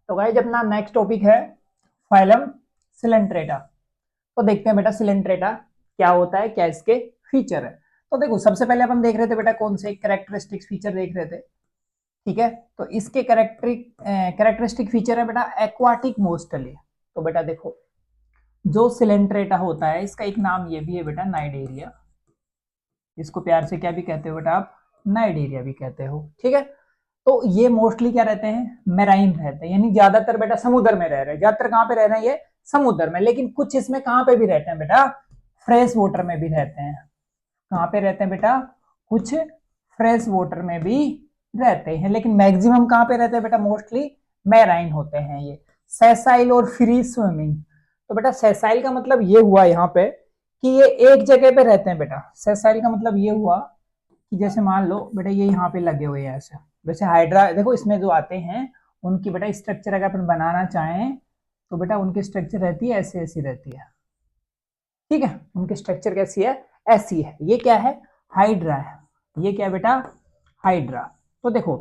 तो गाइस अपना next topic है फाइलम सिलेंट्रेटा। तो देखते हैं बेटा सिलेंट्रेटा क्या होता है, क्या इसके फीचर है। तो देखो सबसे पहले अपन देख रहे थे बेटा कौन से कैरेक्टरिस्टिक फीचर देख रहे थे। ठीक है, तो इसके कैरेक्टरिस्टिक फीचर है बेटा एक्वाटिक मोस्टली। तो बेटा देखो जो सिलेंट्रेटा होता है इसका एक नाम ये भी है बेटा नाइडेरिया। इसको प्यार से क्या भी कहते हो बेटा आप, नाइडेरिया भी कहते हो। ठीक है, तो ये मोस्टली क्या रहते हैं, मेराइन रहते हैं, यानी ज्यादातर बेटा समुद्र में रह रहे हैं। ज्यादातर कहां पे रह रहे हैं ये, समुद्र में। लेकिन कुछ इसमें कहां पे भी रहते हैं बेटा, फ्रेश वाटर में भी रहते हैं। कहां पे रहते हैं बेटा, कुछ फ्रेश वाटर में भी रहते हैं, लेकिन मैक्सिमम कहां पे रहते हैं बेटा, मोस्टली मेराइन होते हैं ये। सेसाइल और फ्री स्विमिंग। तो बेटा सेसाइल का मतलब ये हुआ यहाँ पे कि ये एक जगह पे रहते हैं बेटा। सेसाइल का मतलब ये हुआ कि जैसे मान लो बेटा ये यहाँ पे लगे हुए हैं ऐसे। वैसे हाइड्रा देखो इसमें जो आते हैं उनकी बेटा स्ट्रक्चर अगर अपन बनाना चाहें तो बेटा उनकी स्ट्रक्चर रहती है ऐसी ऐसी रहती है। ठीक है, उनकी स्ट्रक्चर कैसी है, ऐसी है। ये क्या है, हाइड्रा है। ये क्या है बेटा, हाइड्रा। तो देखो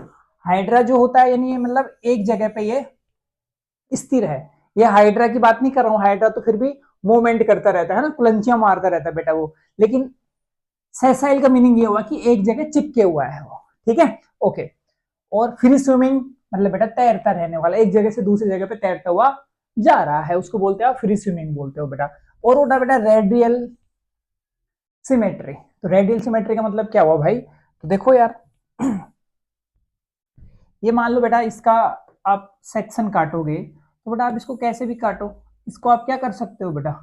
हाइड्रा जो होता है यानी मतलब एक जगह पे ये स्थिर है। ये हाइड्रा की बात नहीं कर रहा हूं, हाइड्रा तो फिर भी मूवमेंट करता रहता है ना, कुलंचियां मारता रहता है बेटा वो। लेकिन सेसाइल का मीनिंग ये हुआ कि एक जगह चिपके हुआ है वो। ठीक है, ओके। और फ्री स्विमिंग मतलब बेटा तैरता रहने वाला, एक जगह से दूसरी जगह पे तैरता हुआ जा रहा है, उसको बोलते हैं फ्री स्विमिंग बोलते हो बेटा। और होता बेटा रेडियल सिमेट्री। तो रेडियल सिमेट्री का मतलब क्या हुआ भाई, तो देखो यार ये मान लो बेटा इसका आप सेक्शन काटोगे तो बेटा आप इसको कैसे भी काटो, इसको आप क्या कर सकते हो बेटा,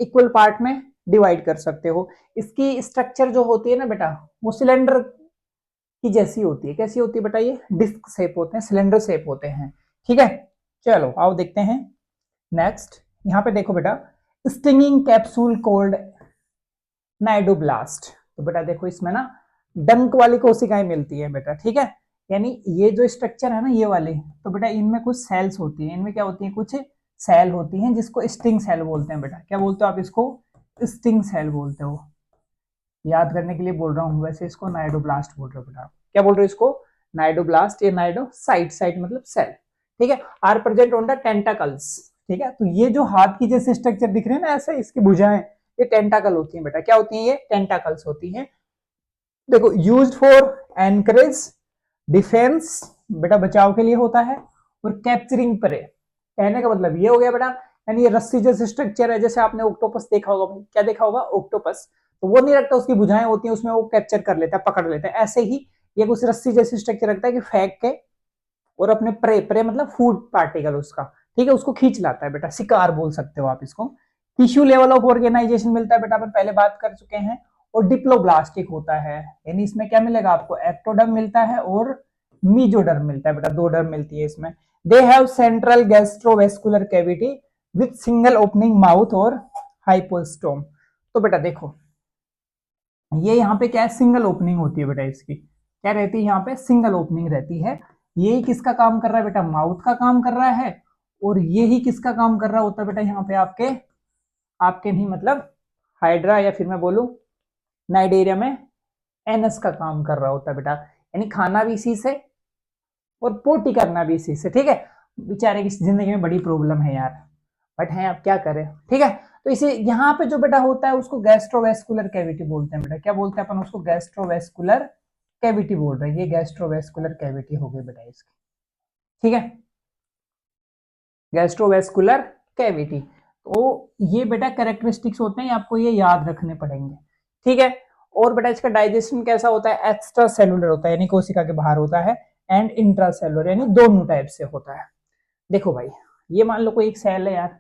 इक्वल पार्ट में डिवाइड कर सकते हो। इसकी स्ट्रक्चर जो होती है ना बेटा वो सिलेंडर की जैसी होती है। कैसी होती है बेटा, ये डिस्क शेप होते हैं, सिलेंडर शेप होते हैं। ठीक है, चलो आओ देखते हैं नेक्स्ट। यहां पे देखो बेटा स्टिंगिंग कैप्सूल कोल्ड नाइडोब्लास्ट। तो बेटा देखो इसमें ना डंक वाली कोशिकाएं मिलती है बेटा। ठीक है, यानी ये जो स्ट्रक्चर है ना ये वाले, तो बेटा इनमें कुछ सेल्स होती है। इनमें क्या होती है, कुछ सेल होती हैं जिसको स्टिंग सेल बोलते हैं बेटा। क्या बोलते हो आप इसको, स्टिंग सेल बोलते हो। याद करने के लिए बोल रहा हूँ, वैसे इसको नाइडोब्लास्ट बोल रहे हो बेटा। क्या बोल रहे हो इसको, नाइडोब्लास्ट या नाइडो साइट, साइट मतलब सेल। ठीक है, are present on the tentacles. ठीक है, तो ये जो हाथ की जैसे स्ट्रक्चर दिख रहे हैं ना ऐसे, इसकी भुजाएं ये टेंटाकल होती हैं बेटा। क्या होती हैं, ये टेंटाकल्स होती हैं। देखो यूज्ड फॉर एनकरेज डिफेंस, बेटा बचाव के लिए होता है, और कैप्चरिंग प्रे। कहने का मतलब ये हो गया बेटा, यानी ये रस्सी जैसे स्ट्रक्चर है, जैसे आपने ऑक्टोपस देखा होगा भाई, क्या देखा होगा ऑक्टोपस, तो वो नहीं रखता, उसकी भुजाएं होती हैं उसमें, वो कैप्चर कर लेता है, पकड़ लेता है। ऐसे ही ये कुछ रस्सी जैसी स्ट्रक्चर रखता है कि फेंक के और अपने प्रे, प्रे मतलब फूड पार्टिकल उसका, ठीक है, उसको खींच लाता है बेटा, शिकार बोल सकते हो आप इसको। टिश्यू लेवल ऑफ ऑर्गेनाइजेशन मिलता है बेटा, अपन पहले बात कर चुके हैं। और डिप्लोब्लास्टिक होता है, यानी इसमें क्या मिलेगा आपको, एक्टोडर्म मिलता है और मीजोडर्म मिलता है बेटा, दो डर्म मिलती है इसमें। They have central gastrovascular cavity with single opening mouth और हाइपोस्टोम। तो बेटा देखो ये यहाँ पे क्या है, सिंगल ओपनिंग होती है बेटा इसकी। क्या रहती है यहाँ पे, सिंगल ओपनिंग रहती है। ये किसका काम कर रहा है बेटा, माउथ का काम कर रहा है। और ये ही किसका काम कर रहा होता है बेटा, यहाँ पे आपके आपके नहीं मतलब हाइड्रा या फिर मैं बोलूं नाइडेरिया में एनस का काम कर रहा होता है बेटा। यानी खाना भी इसी से और पोटी करना भी इसी से। ठीक है, बेचारे की जिंदगी में बड़ी प्रॉब्लम है यार, बट है अब क्या करें। ठीक है, तो इसे यहाँ पे जो बेटा होता है उसको गैस्ट्रोवेस्कुलर कैविटी बोलते हैं बेटा। क्या बोलते हैं अपन उसको, गैस्ट्रोवेस्कुलर कैविटी बोल रहे हैं। ये गैस्ट्रोवेस्कुलर कैविटी हो गई बेटा इसकी। ठीक है, गैस्ट्रोवेस्कुलर कैविटी। तो ये बेटा कैरेक्टरिस्टिक्स होते हैं, आपको ये याद रखने पड़ेंगे। ठीक है, और बेटा इसका डाइजेशन कैसा होता है, एक्स्ट्रा सेलुलर होता है, यानी कोशिका के बाहर होता है, एंड इंट्रा सेलुलर, यानी दोनों टाइप से होता है। देखो भाई ये मान लो कोई एक सेल है यार,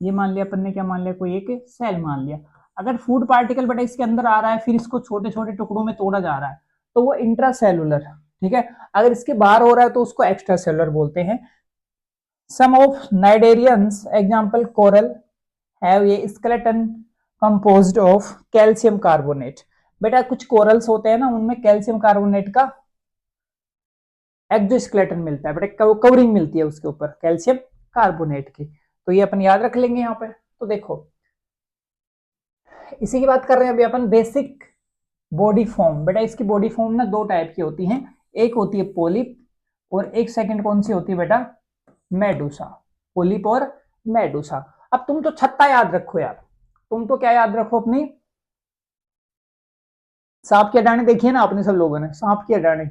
ये मान लिया अपन ने, क्या मान लिया, कोई एक सेल मान लिया। अगर फूड पार्टिकल बेटा इसके अंदर आ रहा है फिर इसको छोटे छोटे टुकड़ों में तोड़ा जा रहा है तो वो इंट्रा सेलुलर। ठीक है, अगर इसके बाहर हो रहा है तो उसको एक्स्ट्रा सेलुलर बोलते हैं। Some of cnidarians example coral have ये skeleton composed of calcium carbonate. बेटा कुछ कोरल्स होते हैं ना उनमें कैल्शियम कार्बोनेट का एक्सोस्केलेटन मिलता है बेटा, कवरिंग मिलती है उसके ऊपर कैल्शियम कार्बोनेट की। तो ये अपन याद रख लेंगे यहाँ पे। तो देखो इसी की बात कर रहे हैं अभी अपन, बेसिक बॉडी फॉर्म। बेटा इसकी बॉडी फॉर्म ना दो टाइप की होती हैं, एक होती है पोलिप और एक सेकंड कौन सी होती है बेटा, मेडूसा, पोलिप और मेडूसा। अब तुम तो छत्ता याद रखो यार, तुम तो क्या याद रखो अपनी, सांप के अडाने देखिए ना आपने सब लोगों ने, सांप के अडाने,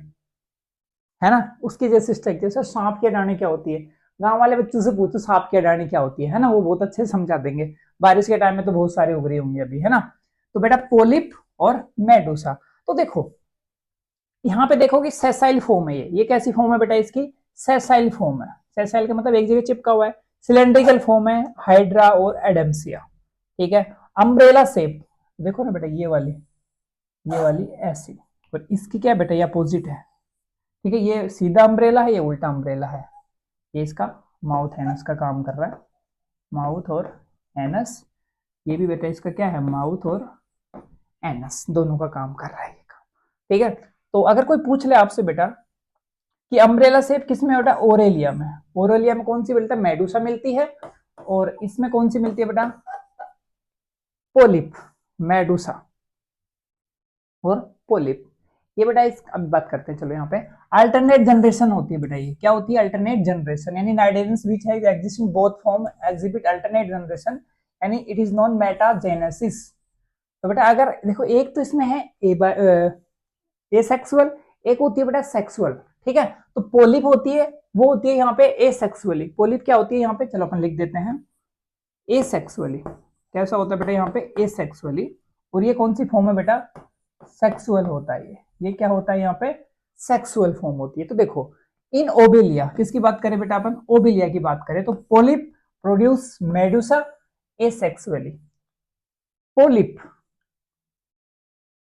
है ना, उसकी जैसे स्ट्रक्चर। सर सांप के अडाने क्या होती है, गांव वाले बच्चों से पूछो सांप के अडाने क्या होती है ना, वो बहुत अच्छे से समझा देंगे। बारिश के टाइम में तो बहुत सारे उग रही होंगे अभी, है ना। तो बेटा पोलिप और मेडूसा। तो देखो यहाँ पे देखो कि सेसाइल फॉर्म है, ये कैसी फॉर्म है बेटा इसकी, सेसाइल फॉर्म है। सेसाइल का मतलब एक जगह चिपका हुआ है। सिलेंड्रिकल फॉर्म है हाइड्रा और एडम्सिया, ठीक है। अम्ब्रेला शेप, देखो ना बेटा ये वाली ऐसी, और इसकी क्या बेटा, ये अपोजिट है, ठीक है। ये सीधा अम्ब्रेला है, ये उल्टा अम्ब्रेला है। ये इसका माउथ एनस का काम कर रहा है, माउथ और एनस। ये भी बेटा इसका क्या है, माउथ और एनस दोनों का काम कर रहा है ये काम, ठीक है। तो अगर कोई पूछ ले आपसे बेटा कि अम्ब्रेला शेप किसमें है बेटा, ओरेलिया में। ओरेलिया में कौन सी मिलता है, मेडूसा मिलती है, और इसमें कौन सी मिलती है बेटा, पोलिप, मेडूसा और पोलिप। ये बेटा इस अब बात करते हैं, चलो यहाँ पे अल्टरनेट जनरेशन होती है बेटा, ये क्या होती है, अल्टरनेट जनरेशन, यानी cnidarians which has exist in both form exhibit alternate generation, यानी इट इज नॉन मेटाजेनेसिस। तो बेटा अगर देखो एक तो इसमें है एसेक्सुअल, एक होती है बेटा सेक्सुअल, ठीक है। तो पोलिप होती है, वो होती है यहाँ पे एसेक्सुअली। पोलिप क्या होती है यहाँ पे, चलो अपन लिख देते हैं एसेक्सुअली। कैसा होता है बेटा यहाँ पे, एसेक्सुअली। और ये कौन सी फॉर्म है बेटा, सेक्सुअल होता है ये क्या होता है यहाँ पे, सेक्सुअल फॉर्म होती है। तो देखो इन ओबेलिया, किसकी बात करें बेटा अपन, ओबेलिया की बात करें, तो polyp produce Medusa asexually. Polyp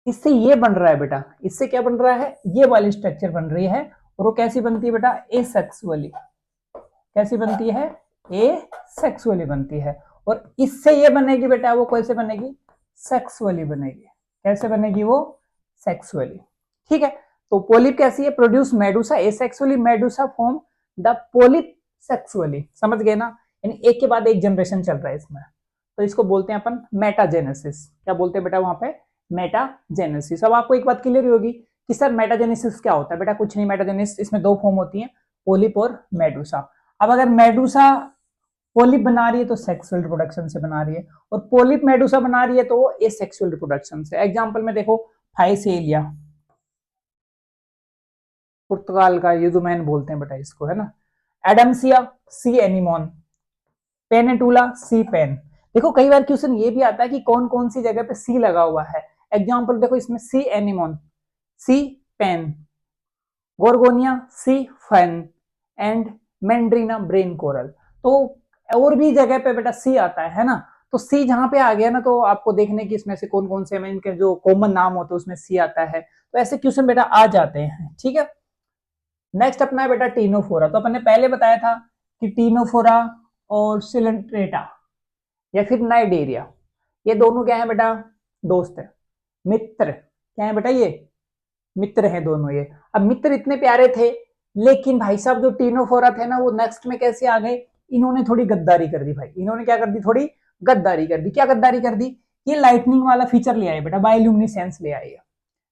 इससे ये बन रहा है बेटा, इससे क्या बन रहा है, ये वाली स्ट्रक्चर बन रही है, और वो कैसी बनती है बेटा, एसेक्सुअली। कैसी बनती है, एसेक्सुअली बनती है। और इससे ये बनेगी बेटा, वो कैसे बनेगी, सेक्सुअली बनेगी। कैसे बनेगी वो, सेक्सुअली, ठीक है। तो पोलिप कैसी है, produce Medusa asexually, Medusa form the polyp sexually. समझ गए ना, यानी एक के बाद एक जनरेशन चल रहा है इसमें। तो इसको बोलते हैं अपन मेटाजेनेसिस। क्या बोलते हैं बेटा वहां पे, मेटाजेनेसिस। अब आपको एक बात क्लियर होगी कि सर मेटाजेनेसिस क्या होता है, बेटा कुछ नहीं, मेटाजेनेसिस इसमें दो फॉर्म होती है, पोलिप और मेडुसा। अब अगर मेडुसा पोलिप बना रही है तो सेक्सुअल रिप्रोडक्शन से बना रही है, और पोलिप मेडुसा बना रही है तो वो एसेक्सुअल रिप्रोडक्शन से। एग्जांपल में देखो फाइसेलिया, पुर्तगाल का युदुमैन बोलते हैं बेटा इसको, है ना। एडम्सिया सी एनिमोन, पेनेटुला सी पेन। देखो कई बार क्वेश्चन ये भी आता है कि कौन कौन सी जगह पे सी लगा हुआ है। एग्जांपल देखो इसमें sea anemone, sea pen, Gorgonia sea fan, and Meandrina brain coral. तो और भी जगह पे बेटा सी आता है ना। तो सी जहां पे आ गया ना, तो आपको देखने की इसमें से कौन कौन से इनके जो कॉमन नाम होते हैं उसमें सी आता है। तो ऐसे क्वेश्चन बेटा आ जाते हैं, ठीक है। नेक्स्ट अपना है बेटा टीनोफोरा। तो अपन ने पहले बताया था कि टीनोफोरा और सिलेंट्रेटा या फिर नाइडेरिया, ये दोनों क्या है बेटा, दोस्त है, मित्र। क्या है बेटा, ये मित्र हैं दोनों ये। अब मित्र इतने प्यारे थे, लेकिन भाई साहब जो टीनोफोरा थे ना, वो नेक्स्ट में कैसे आ गए, इन्होंने थोड़ी गद्दारी कर दी भाई। इन्होंने क्या कर दी, थोड़ी गद्दारी कर दी। क्या गद्दारी कर दी, ये लाइटनिंग वाला फीचर ले आए बेटा, बायोल्यूमिनेसेंस ले आए,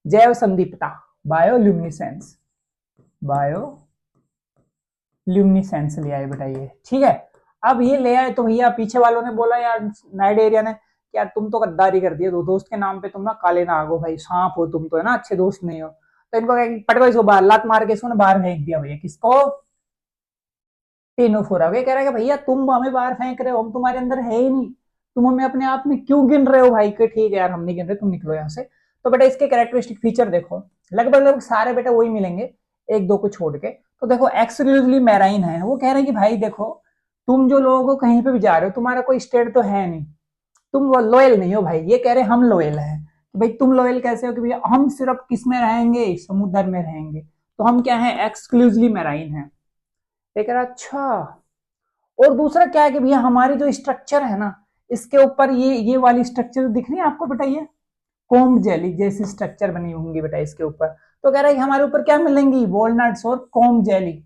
जैव संदीप्ता, बायोल्यूमिनेसेंस, बायोल्यूमिनेसेंस ले आए बेटा ये, ठीक है। अब ये ले आए तो भैया पीछे वालों ने बोला यार, नाइड एरिया ने, यार तुम तो गद्दारी कर दिए, दो दोस्त के नाम पे तुम ना काले नाग हो भाई, सांप हो तुम तो, है ना, अच्छे दोस्त नहीं हो। तो इनको पटको, इसको बाहर लात मार के इसको ना बाहर फेंक दिया भैया। किसको, टेनोफोरा। वे कह रहा है कि भैया तुम हमें बाहर फेंक रहे हो, हम तुम्हारे अंदर है ही नहीं, तुम हमें अपने आप में क्यों गिन रहे हो भाई, कि ठीक है यार हम नहीं गिन रहे, तुम निकलो यहाँ से। तो बेटा इसके कैरेक्टरिस्टिक फीचर देखो, लगभग लगभग सारे बेटा वही मिलेंगे, एक दो को छोड़ के। तो देखो एक्सक्लूसिवली मैराइन है। वो कह रहे हैं कि भाई देखो, तुम जो लोगों को कहीं पे भी जा रहे हो, तुम्हारा कोई स्टेट तो है नहीं, तुम लॉयल नहीं हो भाई। ये कह रहे हम लॉयल हैं। तो भाई तुम लॉयल कैसे हो, कि भैया हम सिर्फ किस में रहेंगे, समुद्र में रहेंगे। तो हम क्या है, एक्सक्लूसिवली मैराइन है। ये कह रहा अच्छा। और दूसरा क्या है कि भैया हमारी जो स्ट्रक्चर है ना, इसके ऊपर ये वाली स्ट्रक्चर दिख रही है आपको बेटा, ये कोम्ब जेली जैसी स्ट्रक्चर बनी होंगी बेटा इसके ऊपर। तो कह रहा है कि हमारे ऊपर क्या मिलेंगी, वॉलनट्स और कोम्ब जेली,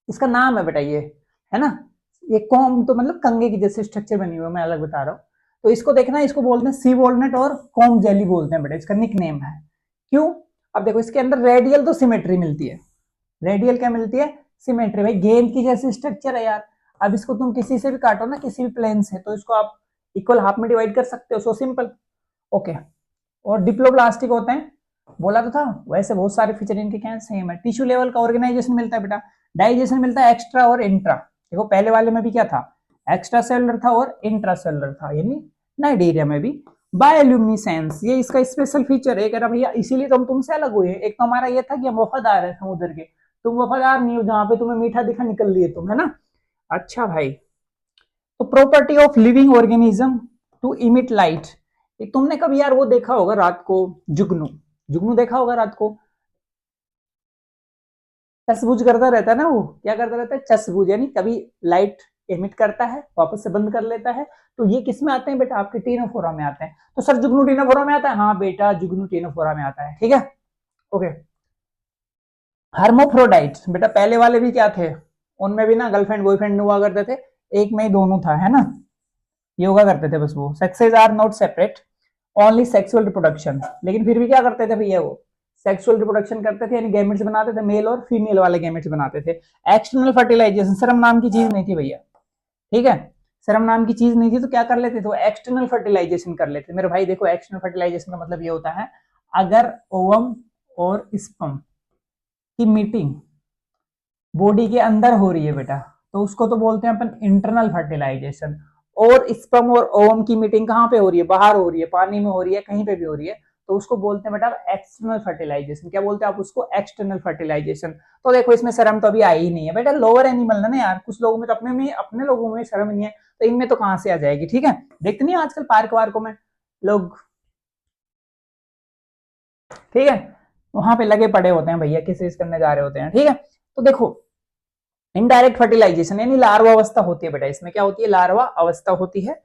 इसका नाम है बेटा ये, है ना। ये कोम्ब तो मतलब कंगे की जैसे स्ट्रक्चर बनी हुई है, मैं अलग बता रहा हूँ। तो इसको देखना, इसको बोलते हैं सी वॉलनट और कोम्ब जेली बोलते हैं बेटा, इसका निक नेम है। क्यों, अब देखो इसके अंदर रेडियल तो सिमेट्री मिलती है। रेडियल क्या मिलती है, सिमेट्री भाई गेंद की जैसी स्ट्रक्चर है यार। अब इसको तुम किसी से भी काटो ना, किसी भी प्लेन से, तो इसको आप इक्वल हाफ में डिवाइड कर सकते हो, सो सिंपल। ओके। और डिप्लोब्लास्टिक होते हैं, बोला तो था। वैसे बहुत सारे फीचर इनके क्या सेम है। टिश्यू लेवल का ऑर्गेनाइजेशन मिलता है बेटा, डाइजेशन मिलता है एक्स्ट्रा और इंट्रा। देखो पहले वाले में भी क्या था, एक्स्ट्रा सेलुलर था और इंट्रा सेलुलर था, यानी नाइडेरिया में भी। बायोल्यूमिनेसेंस ये इसका स्पेशल फीचर है, कह रहा भैया इसीलिए तो हम तुमसे अलग हुए। एक तो हमारा ये था कि हम वफादार है समुद्र के, तुम वफादार नहीं हो, जहां पे तुम्हें मीठा दिखा निकल लिए तुम, है ना। अच्छा भाई, तो property of living organism to emit light. तुमने कभी यार वो देखा होगा रात को, जुगनू, जुगनू देखा होगा रात को, चसबूझ करता रहता है ना, वो क्या करता रहता है, चसबूझ, यानी कभी लाइट एमिट करता है वापस से बंद कर लेता है। तो ये किस में आते हैं बेटा, आपके टीनोफोरा में आते हैं। तो सर जुगनू टीनोफोरा में आता है, हाँ बेटा जुगनू टीनोफोरा में आता है, ठीक है। ओके। हर्मोफ्रोडाइट बेटा पहले वाले भी क्या थे, उनमें भी ना गर्लफ्रेंड बॉयफ्रेंड हुआ करते थे, एक में ही दोनों था, है ना, योगा करते थे बस वो। Sexes are not separate, only sexual reproduction. लेकिन फिर भी क्या करते थे भैया, वो सेक्सुअल रिप्रोडक्शन करते थे, यानी गैमेट्स बनाते थे, मेल और फीमेल वाले गैमेट्स बनाते थे। एक्सटर्नल फर्टिलाइजेशन शर्म नाम की चीज नहीं थी भैया, ठीक है, शर्म नाम की चीज नहीं थी। तो क्या कर लेते थे, एक्सटर्नल फर्टिलाइजेशन कर लेते मेरे भाई। देखो एक्सटर्नल फर्टिलाइजेशन का मतलब ये होता है, अगर ओवम और स्पर्म की मीटिंग बॉडी के अंदर हो रही है बेटा, तो उसको तो बोलते हैं अपन इंटरनल फर्टिलाइजेशन। और स्पर्म और ओवम की मीटिंग कहाँ पे हो रही है, बाहर हो रही है, पानी में हो रही है, कहीं पे भी हो रही है, तो उसको बोलते हैं बेटा एक्सटर्नल फर्टिलाइजेशन। क्या बोलते हैं आप उसको, एक्सटर्नल फर्टिलाइजेशन। तो देखो इसमें शर्म तो अभी आई ही नहीं है बेटा, लोअर एनिमल है ना यार, कुछ लोगों में तो अपने लोगों में शर्म नहीं है, तो इनमें तो कहां से आ जाएगी, ठीक है। देखते नहीं आजकल पार्क वार्कों में लोग, ठीक है, वहां पे लगे पड़े होते हैं भैया, किस करने जा रहे होते हैं, ठीक है। तो देखो इनडायरेक्ट फर्टिलाइजेशन यानी लार्वा अवस्था होती है बेटा, इसमें क्या होती है, लार्वा अवस्था होती है।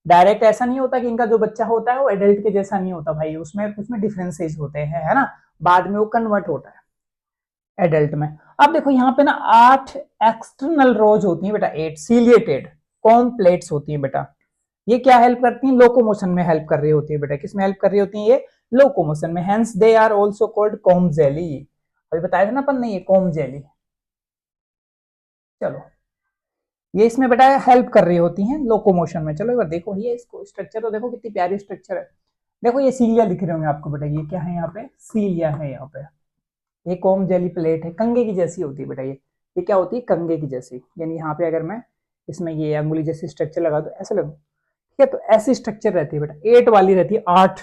डायरेक्ट ऐसा नहीं होता कि इनका जो बच्चा होता है वो एडल्ट के जैसा नहीं होता भाई, उसमें डिफरेंसेस होते हैं, है ना, बाद में वो कन्वर्ट होता है एडल्ट में। अब देखो यहाँ पे ना 8 एक्सटर्नल रोज होती हैं बेटा, 8 सीलिएटेड कॉम प्लेट्स होती हैं बेटा। ये क्या हेल्प करती हैं, लोकोमोशन में हेल्प कर रही होती है बेटा। किस में हेल्प कर रही होती है ये, लोकोमोशन में। Hence they are also called comb jelly. अभी बताया था ना अपन ने, ये कॉम जेली। चलो ये इसमें बेटा हेल्प कर रही होती हैं लोकोमोशन में। चलो एक बार देखो ये इसको स्ट्रक्चर तो देखो कितनी प्यारी स्ट्रक्चर है। देखो ये सीलिया दिख रहे होंगे आपको बेटा, ये क्या है यहाँ पे, सीलिया है यहाँ पे। ये कॉम जेली प्लेट है, कंगे की जैसी होती है बेटा ये क्या होती है, कंगे की जैसी। यानी यहाँ पे अगर मैं इसमें ये अंगुली जैसी स्ट्रक्चर लगा दो, ऐसे लगू, ठीक है, तो ऐसी स्ट्रक्चर रहती है बेटा, 8 वाली रहती है, 8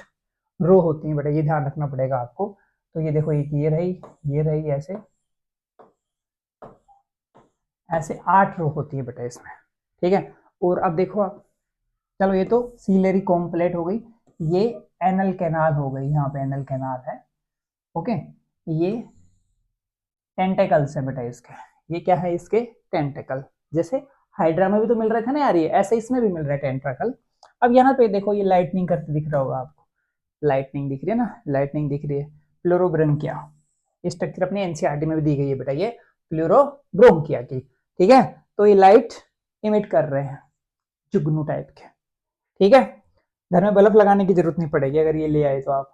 रो होती है बेटा, ये ध्यान रखना पड़ेगा आपको। तो ये देखो एक ये रही ऐसे, ऐसे 8 रो होती है बेटा इसमें, ठीक है। और अब देखो आप, चलो ये तो सीलरी कॉम्प्लेट हो गई, ये एनल कैनाल हो गई, यहाँ पे एनल कैनाल है, ओके। ये टेंटेकल्स है बेटा इसके, ये क्या है इसके, टेंटेकल। जैसे हाइड्रा में भी तो मिल रहे थे ना यार, ये ऐसे इसमें भी मिल रहा है टेंटेकल। अब यहाँ पे देखो ये लाइटनिंग करते दिख रहा होगा आपको, लाइटनिंग दिख रही है ना, लाइटनिंग दिख रही है। प्लूरोब्रंकिया, स्ट्रक्चर अपनी एनसीईआरटी में भी दी गई है बेटा, ये प्लूरोब्रोंकिया की, ठीक है। तो ये लाइट इमिट कर रहे हैं, जुगनू टाइप के, ठीक है। घर में बल्ब लगाने की जरूरत नहीं पड़ेगी अगर ये ले आए तो आप।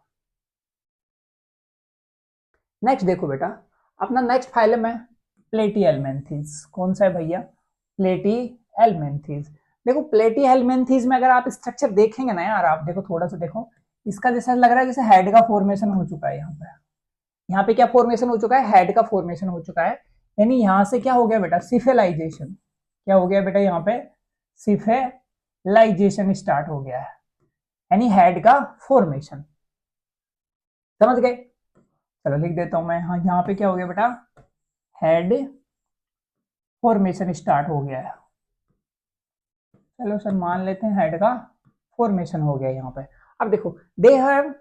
नेक्स्ट देखो बेटा, अपना नेक्स्ट फाइलम है प्लेटिहेल्मिन्थेस। कौन सा है भैया, प्लेटिहेल्मिन्थेस। देखो प्लेटिहेल्मिन्थेस में अगर आप स्ट्रक्चर देखेंगे ना यार, आप देखो थोड़ा सा देखो, इसका जैसा लग रहा है जैसे हेड का फॉर्मेशन हो चुका है यहाँ पे। यहाँ पे क्या फॉर्मेशन हो चुका है, हेड का फॉर्मेशन हो चुका है। यानी यहाँ से क्या हो गया बेटा, सिफेलाइजेशन। क्या हो गया बेटा यहाँ पे, सिफेलाइजेशन स्टार्ट हो गया है, यानी हेड का फॉर्मेशन, समझ गए। चलो लिख देता हूं मैं, हाँ यहाँ पे क्या हो गया बेटा, हेड फॉर्मेशन स्टार्ट हो गया है। चलो सर मान लेते हैं हेड का फॉर्मेशन हो गया यहाँ पे। अब देखो दे हैव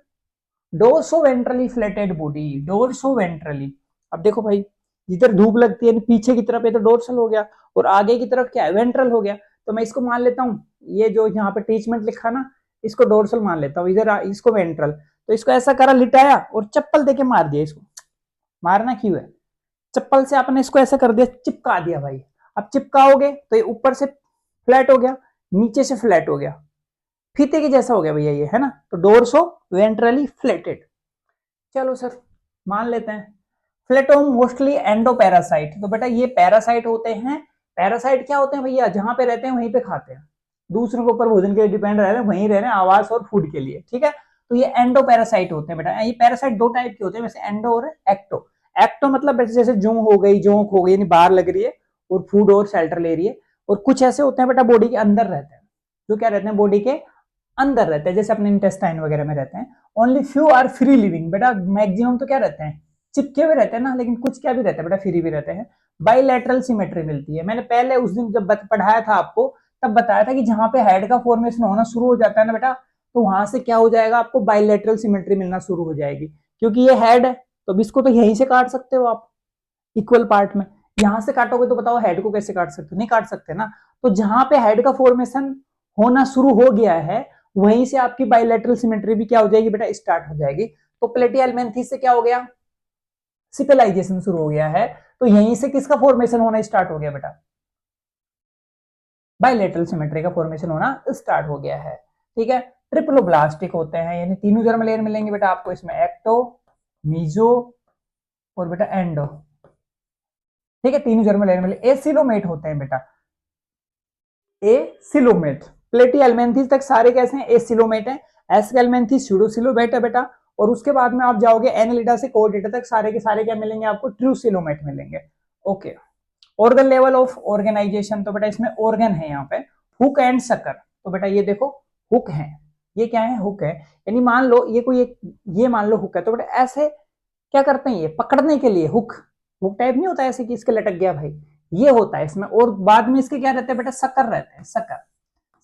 डोर्सोवेंट्रली फ्लैटेड बॉडी, डोर्सोवेंट्रली। अब देखो भाई, जिधर धूप लगती है पीछे की तरफ, ये तो डोर्सल हो गया, और आगे की तरफ क्या है, वेंट्रल हो गया। तो मैं इसको मान लेता हूँ, ये जो यहाँ पे टीचमेंट लिखा ना, इसको डोर्सल मान लेता हूँ, इधर इसको वेंट्रल। तो इसको ऐसा करा, लिटाया और चप्पल देके मार दिया इसको। मारना क्यों है, चप्पल से आपने इसको ऐसा कर दिया, चिपका दिया भाई। अब चिपकाओगे तो ये ऊपर से फ्लैट हो गया, नीचे से फ्लैट हो गया, फीते के जैसा हो गया भैया ये, है ना। तो डोर्सो वेंट्रली फ्लैटेड। चलो सर मान लेते हैं। फ्लेटोम मोस्टली एंडोपैरासाइट, तो बेटा ये पैरासाइट होते हैं। पैरासाइट क्या होते हैं भैया, जहां पे रहते हैं वहीं पे खाते हैं, दूसरों के ऊपर भोजन के लिए डिपेंड रह रहे हैं, वहीं रह रहे हैं आवास और फूड के लिए, ठीक है। तो ये एंडोपैरासाइट होते हैं बेटा। ये पैरासाइट दो टाइप के होते हैं वैसे, एंडो और एक्टो। एक्टो मतलब जैसे जूं हो गई, जोंक हो गई, यानी बाहर लग रही है और फूड और शेल्टर ले रही है। और कुछ ऐसे होते हैं बेटा बॉडी के अंदर रहते हैं, जो क्या रहते हैं बॉडी के अंदर रहते हैं, जैसे अपने इंटेस्टाइन वगैरह में रहते हैं। Only few are free living, बेटा मैक्सिमम तो क्या रहते हैं, चिपके हुए रहते हैं ना, लेकिन कुछ क्या भी रहते हैं बेटा, फ्री भी रहते हैं। बाइलेटरल सिमेट्री मिलती है। मैंने पहले उस दिन जब पढ़ाया था आपको, तब बताया था कि जहां पे हेड का फॉर्मेशन होना शुरू हो जाता है ना बेटा, तो वहां से क्या हो जाएगा, आपको बाइलेटरल सिमेट्री मिलना शुरू हो जाएगी। क्योंकि ये हेड है, तो इसको तो यहीं से काट सकते हो आप, इक्वल पार्ट में। यहां से काटोगे तो बताओ हेड को कैसे काट सकते हो, नहीं काट सकते ना। तो जहां पे हेड का फॉर्मेशन होना शुरू हो गया है, वहीं से आपकी बाइलेटरल सिमेट्री भी क्या हो जाएगी बेटा, स्टार्ट हो जाएगी। तो प्लेटियलमेंथिस से क्या हो गया, सिपेलाइजेशन शुरू हो गया है। तो यहीं से किसका फॉर्मेशन होना स्टार्ट हो गया बेटा, बाइलेटरल सिमेट्री का फॉर्मेशन होना स्टार्ट हो गया है, ठीक है। ट्रिप्लोब्लास्टिक होते हैं, यानी तीनों जर्म लेयर मिलेंगे बेटा आपको इसमें, एक्टो, मीजो और बेटा एंडो, ठीक है। तीनों जर्म लेयर मिले। एसिलोमेट होते हैं बेटा, एसिलोमेट। प्लेटियलमेंथिस तक सारे कैसे हैं, एसिलोमेट है। एस्केलमेंथिस स्यूडोसिलोमेट है बेटा। और उसके बाद में आप जाओगे एनालिडा से कोडेटा तक, सारे के सारे क्या मिलेंगे आपको, ट्रूसिलोमेट मिलेंगे। Okay. Organ level of organisation, तो बेटा इसमें ऑर्गन है यहाँ पे, हुक एंड सकर। तो बेटा ये देखो हुक है, ये क्या है, हुक है। यानी मान लो ये कोई एक, ये मान लो हुक है, तो बेटा ऐसे क्या करते हैं, ये पकड़ने के लिए हुक, हुक टाइप नहीं होता ऐसे कि इसके लटक गया भाई, ये होता है इसमें। और बाद में इसके क्या रहते हैं बेटा, सकर रहते हैं, सकर।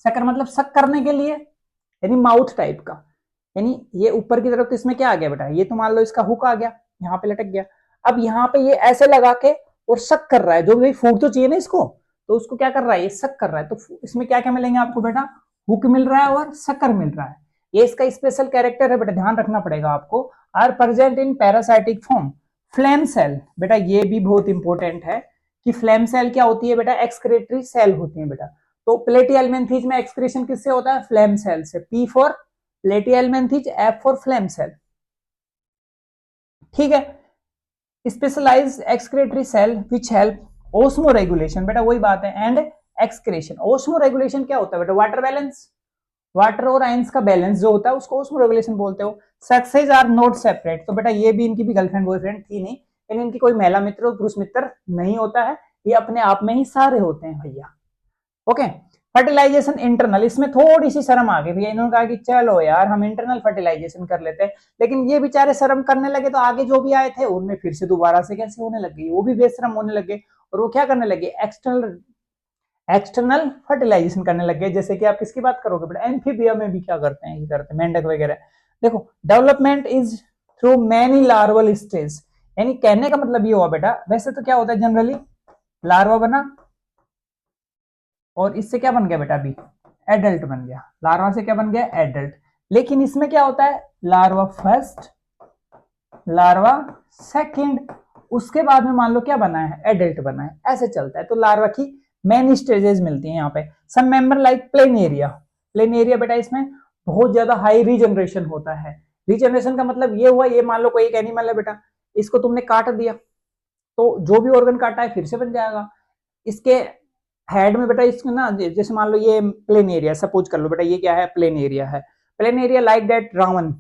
सकर मतलब सक करने के लिए, यानी माउथ टाइप का। यानी ये ऊपर की तरफ, तो इसमें क्या आ गया बेटा, ये तो मान लो इसका हुक आ गया, यहाँ पे लटक गया। अब यहाँ पे ये ऐसे लगा के और सक कर रहा है, जो भाई फूड तो चाहिए ना इसको, तो उसको क्या कर रहा है, ये सक कर रहा है। तो इसमें क्या क्या मिलेंगे आपको बेटा, हुक मिल रहा है और सकर मिल रहा है। ये इसका स्पेशल कैरेक्टर है बेटा, ध्यान रखना पड़ेगा आपको। Are present in parasitic form. Flame cell, बेटा ये भी बहुत इंपॉर्टेंट है कि फ्लैम सेल क्या होती है बेटा, एक्सक्रेटरी सेल होती है बेटा। तो प्लेटियलमेंथिस में एक्सक्रीशन किससे होता है, फ्लैम सेल से। P for Platyhelminthes, F for flame cell, ठीक है। Specialised excretory cell which help osmoregulation, बेटा वही बात है, एंड एक्सक्रेशन। ओस्मो रेगुलेशन क्या होता है बेटा, वाटर बैलेंस, वाटर और आयंस का बैलेंस जो होता है उसको ओस्मो रेगुलेशन बोलते हो। सक्सेस आर नॉट सेपरेट, तो बेटा ये भी इनकी भी गर्लफ्रेंड बॉयफ्रेंड थी नहीं, लेकिन इनकी कोई महिला मित्र और पुरुष मित्र नहीं होता है, ये अपने आप में ही सारे होते हैं भैया। ओके। फर्टिलाइजेशन इंटरनल, इसमें थोड़ी सी शर्म आ गई भैया, इन्होंने कहा कि चलो यार हम इंटरनल फर्टिलाइजेशन कर लेते हैं, लेकिन ये बेचारे शर्म करने लगे, तो आगे जो भी आए थे उनमें फिर से दोबारा से कैसे होने लग गई, वो भी बेशरम होने लगे, और वो क्या करने लगे, एक्सटर्नल एक्सटर्नल फर्टिलाइजेशन करने लग गए। जैसे कि आप किसकी बात करोगे बेटा, एम्फीबिया में भी क्या करते हैं, ये करते हैं मेंढक वगैरह। देखो development is through many larval stage, यानी कहने का मतलब ये हुआ बेटा, वैसे तो क्या होता है जनरली, लार्वा बना और इससे क्या बन गया बेटा, अभी एडल्ट बन गया, लार्वा से क्या बन गया, एडल्ट। लेकिन इसमें क्या होता है, लार्वा फर्स्ट, लार्वा सेकंड, उसके बाद में मान लो क्या बना है, एडल्ट बना है, ऐसे चलता है। तो लार्वा की मेनी स्टेजेस मिलती हैं यहाँ पे। Some member like Planaria, Planaria बेटा इसमें बहुत ज्यादा हाई रीजनरेशन होता है। रीजनरेशन का मतलब ये हुआ, ये मान लो कोई एक एनिमल है बेटा, इसको तुमने काट दिया, तो जो भी ऑर्गन काटा है फिर से बन जाएगा। इसके हेड में बेटा इसको ना, जैसे मान लो ये प्लेन एरिया, सपोज कर लो बेटा ये क्या है, प्लेन एरिया है। Plain area like that Ravan,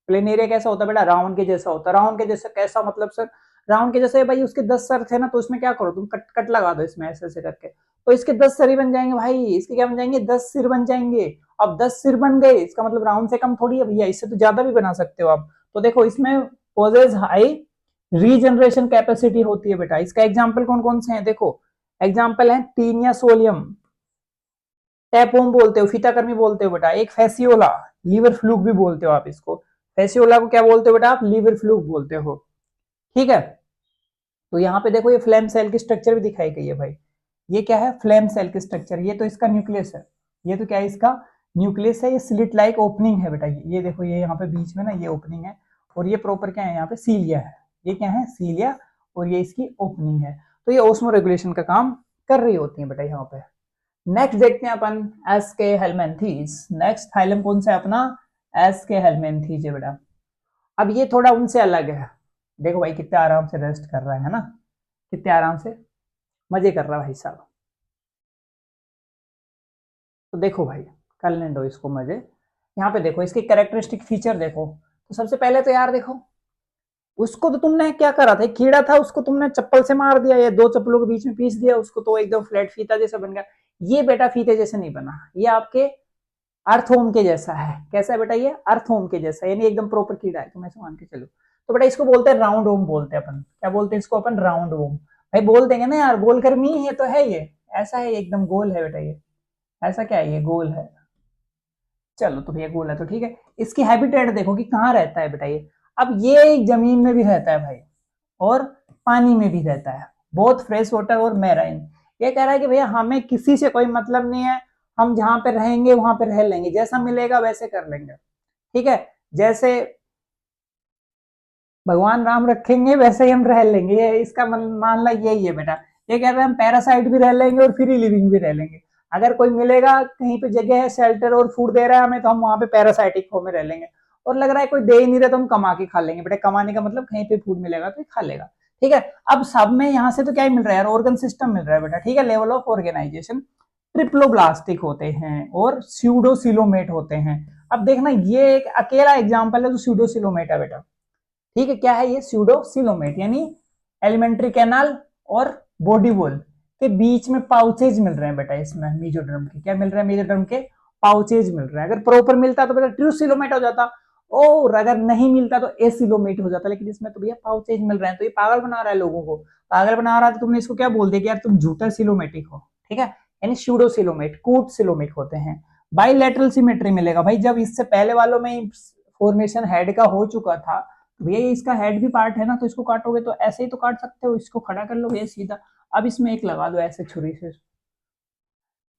plain area कैसा होता है बेटा, रावण के जैसा होता है। रावण के जैसा कैसा मतलब सर, रावण के जैसे भाई उसके 10 सर थे ना, तो इसमें क्या करो तुम, कट कट लगा दो इसमें ऐसे ऐसे करके, तो इसके 10 सर ही बन जाएंगे भाई, इसके क्या बन जाएंगे, 10 सिर बन जाएंगे। अब 10 सिर बन गए, इसका मतलब रावण से कम थोड़ी है भैया, इससे तो ज्यादा भी बना सकते हो आप। तो देखो इसमें पोजेज हाई रीजनरेशन कैपेसिटी होती है बेटा। इसका एग्जाम्पल कौन कौन से हैं, देखो एग्जाम्पल है टीनिया सोलियम, टैपोम बोलते हो, फीताकर्मी बोलते हो बेटा, एक फेसियोला, लीवर फ्लूक भी बोलते हो आप इसको। फेसियोला को क्या बोलते हो बेटा आप, लीवर फ्लूक बोलते हो, ठीक है। तो यहाँ पे देखो ये फ्लेम सेल की स्ट्रक्चर भी दिखाई गई है भाई, ये क्या है, फ्लेम सेल की स्ट्रक्चर, ये तो इसका न्यूक्लियस है, ये तो क्या है इसका न्यूक्लियस है। ये स्लिट लाइक ओपनिंग है बेटा, ये देखो ये यहाँ पे बीच में ना ये ओपनिंग है, और ये प्रॉपर क्या है, यहाँ पे सीलिया है, ये क्या है सीलिया, और ये इसकी ओपनिंग है। तो ये ओस्मो रेगुलेशन का काम कर रही होती है बेटा यहाँ पे। नेक्स्ट देखते हैं अपन एस के हेलमेंथीज। नेक्स्ट फाइलम कौन सा है अपना, एस के हेलमेंथीज है बेटा। अब ये थोड़ा उनसे अलग है, देखो भाई कितने आराम से रेस्ट कर रहा है ना, कितने आराम से मजे कर रहा है भाई साहब। तो देखो भाई, कर लेने दो इसको मजे। यहाँ पे देखो इसके कैरेक्टरिस्टिक फीचर देखो। तो सबसे पहले तो यार देखो, उसको तो तुमने क्या करा था, एक कीड़ा था उसको तुमने चप्पल से मार दिया या दो चप्पलों के बीच में पीस दिया उसको, तो एकदम फ्लैट फीता जैसा बन गया। ये बेटा फीते जैसे नहीं बना, ये आपके अर्थवॉर्म के जैसा है। कैसा है बेटा, ये अर्थवॉर्म के जैसा, यानी एकदम प्रॉपर कीड़ा है, तुम ऐसे मान के चलो। तो बेटा इसको बोलते हैं राउंड वोम, बोलते हैं अपन, क्या बोलते हैं इसको अपन, राउंड वोम। भाई बोल देंगे ना यार, गोल कर्मी है तो है ये, ऐसा है एकदम गोल है बेटा ये। ऐसा क्या है, ये गोल है। चलो तो भैया गोल है तो ठीक है। इसकी हैबिटेट देखो कि कहाँ रहता है बेटा ये। अब ये जमीन में भी रहता है भाई, और पानी में भी रहता है, बहुत फ्रेश वाटर और मैराइन। ये कह रहा है कि भैया हमें किसी से कोई मतलब नहीं है, हम जहां पे रहेंगे वहां पे रह लेंगे, जैसा मिलेगा वैसे कर लेंगे। ठीक है, जैसे भगवान राम रखेंगे वैसे ही हम रह लेंगे, ये इसका मानना यही है बेटा। ये कह रहे हैं हम पैरासाइट भी रह लेंगे और फ्री लिविंग भी रह लेंगे। अगर कोई मिलेगा कहीं पे जगह है, शेल्टर और फूड दे रहा है हमें, तो हम वहां पे पैरासाइटिक फॉर्म में रह लेंगे। और लग रहा है कोई दे ही नहीं रहा तो हम कमा के खा लेंगे बेटा। कमाने का मतलब कहीं पे फूड मिलेगा तो खा लेगा। ठीक है, अब सब में यहाँ से तो क्या ही मिल रहा है यार, ऑर्गन सिस्टम मिल रहा है बेटा। ठीक है, लेवल ऑफ ऑर्गेनाइजेशन ट्रिप्लोब्लास्टिक होते हैं और स्यूडोसिलोमेट होते हैं। अब देखना ये एक अकेला एग्जाम्पल है जो स्यूडोसिलोमेट है बेटा। ठीक है, क्या है ये, स्यूडोसिलोमेट, यानी एलिमेंट्री कैनाल और बॉडी वॉल के बीच में पाउचेज मिल रहे हैं बेटा इसमें मेसोडर्म के। क्या मिल रहा है, मेसोडर्म के पाउचेज मिल रहे हैं। अगर प्रॉपर मिलता तो बेटा ट्रूसिलोमेट हो जाता, और अगर नहीं मिलता तो एसिलोमेट हो जाता। लेकिन इसमें तो भैया पाउचेज मिल रहे हैं, तो ये पागल बना रहा है लोगों को। पागल बना रहा है तो तुमने इसको क्या बोल दिया कि यार तुम झूठा सिलोमेटिक हो। ठीक है, यानी स्यूडोसिलोमेट कूट सिलोमिक होते हैं। बाइलेटरल सिमेट्री मिलेगा भाई, जब इससे पहले वालों में फॉर्मेशन हेड का हो चुका था, भैया ये इसका हेड भी पार्ट है ना, तो इसको काटोगे तो ऐसे ही तो काट सकते हो, इसको खड़ा कर लो ये सीधा। अब इसमें एक लगा दो ऐसे छुरी से,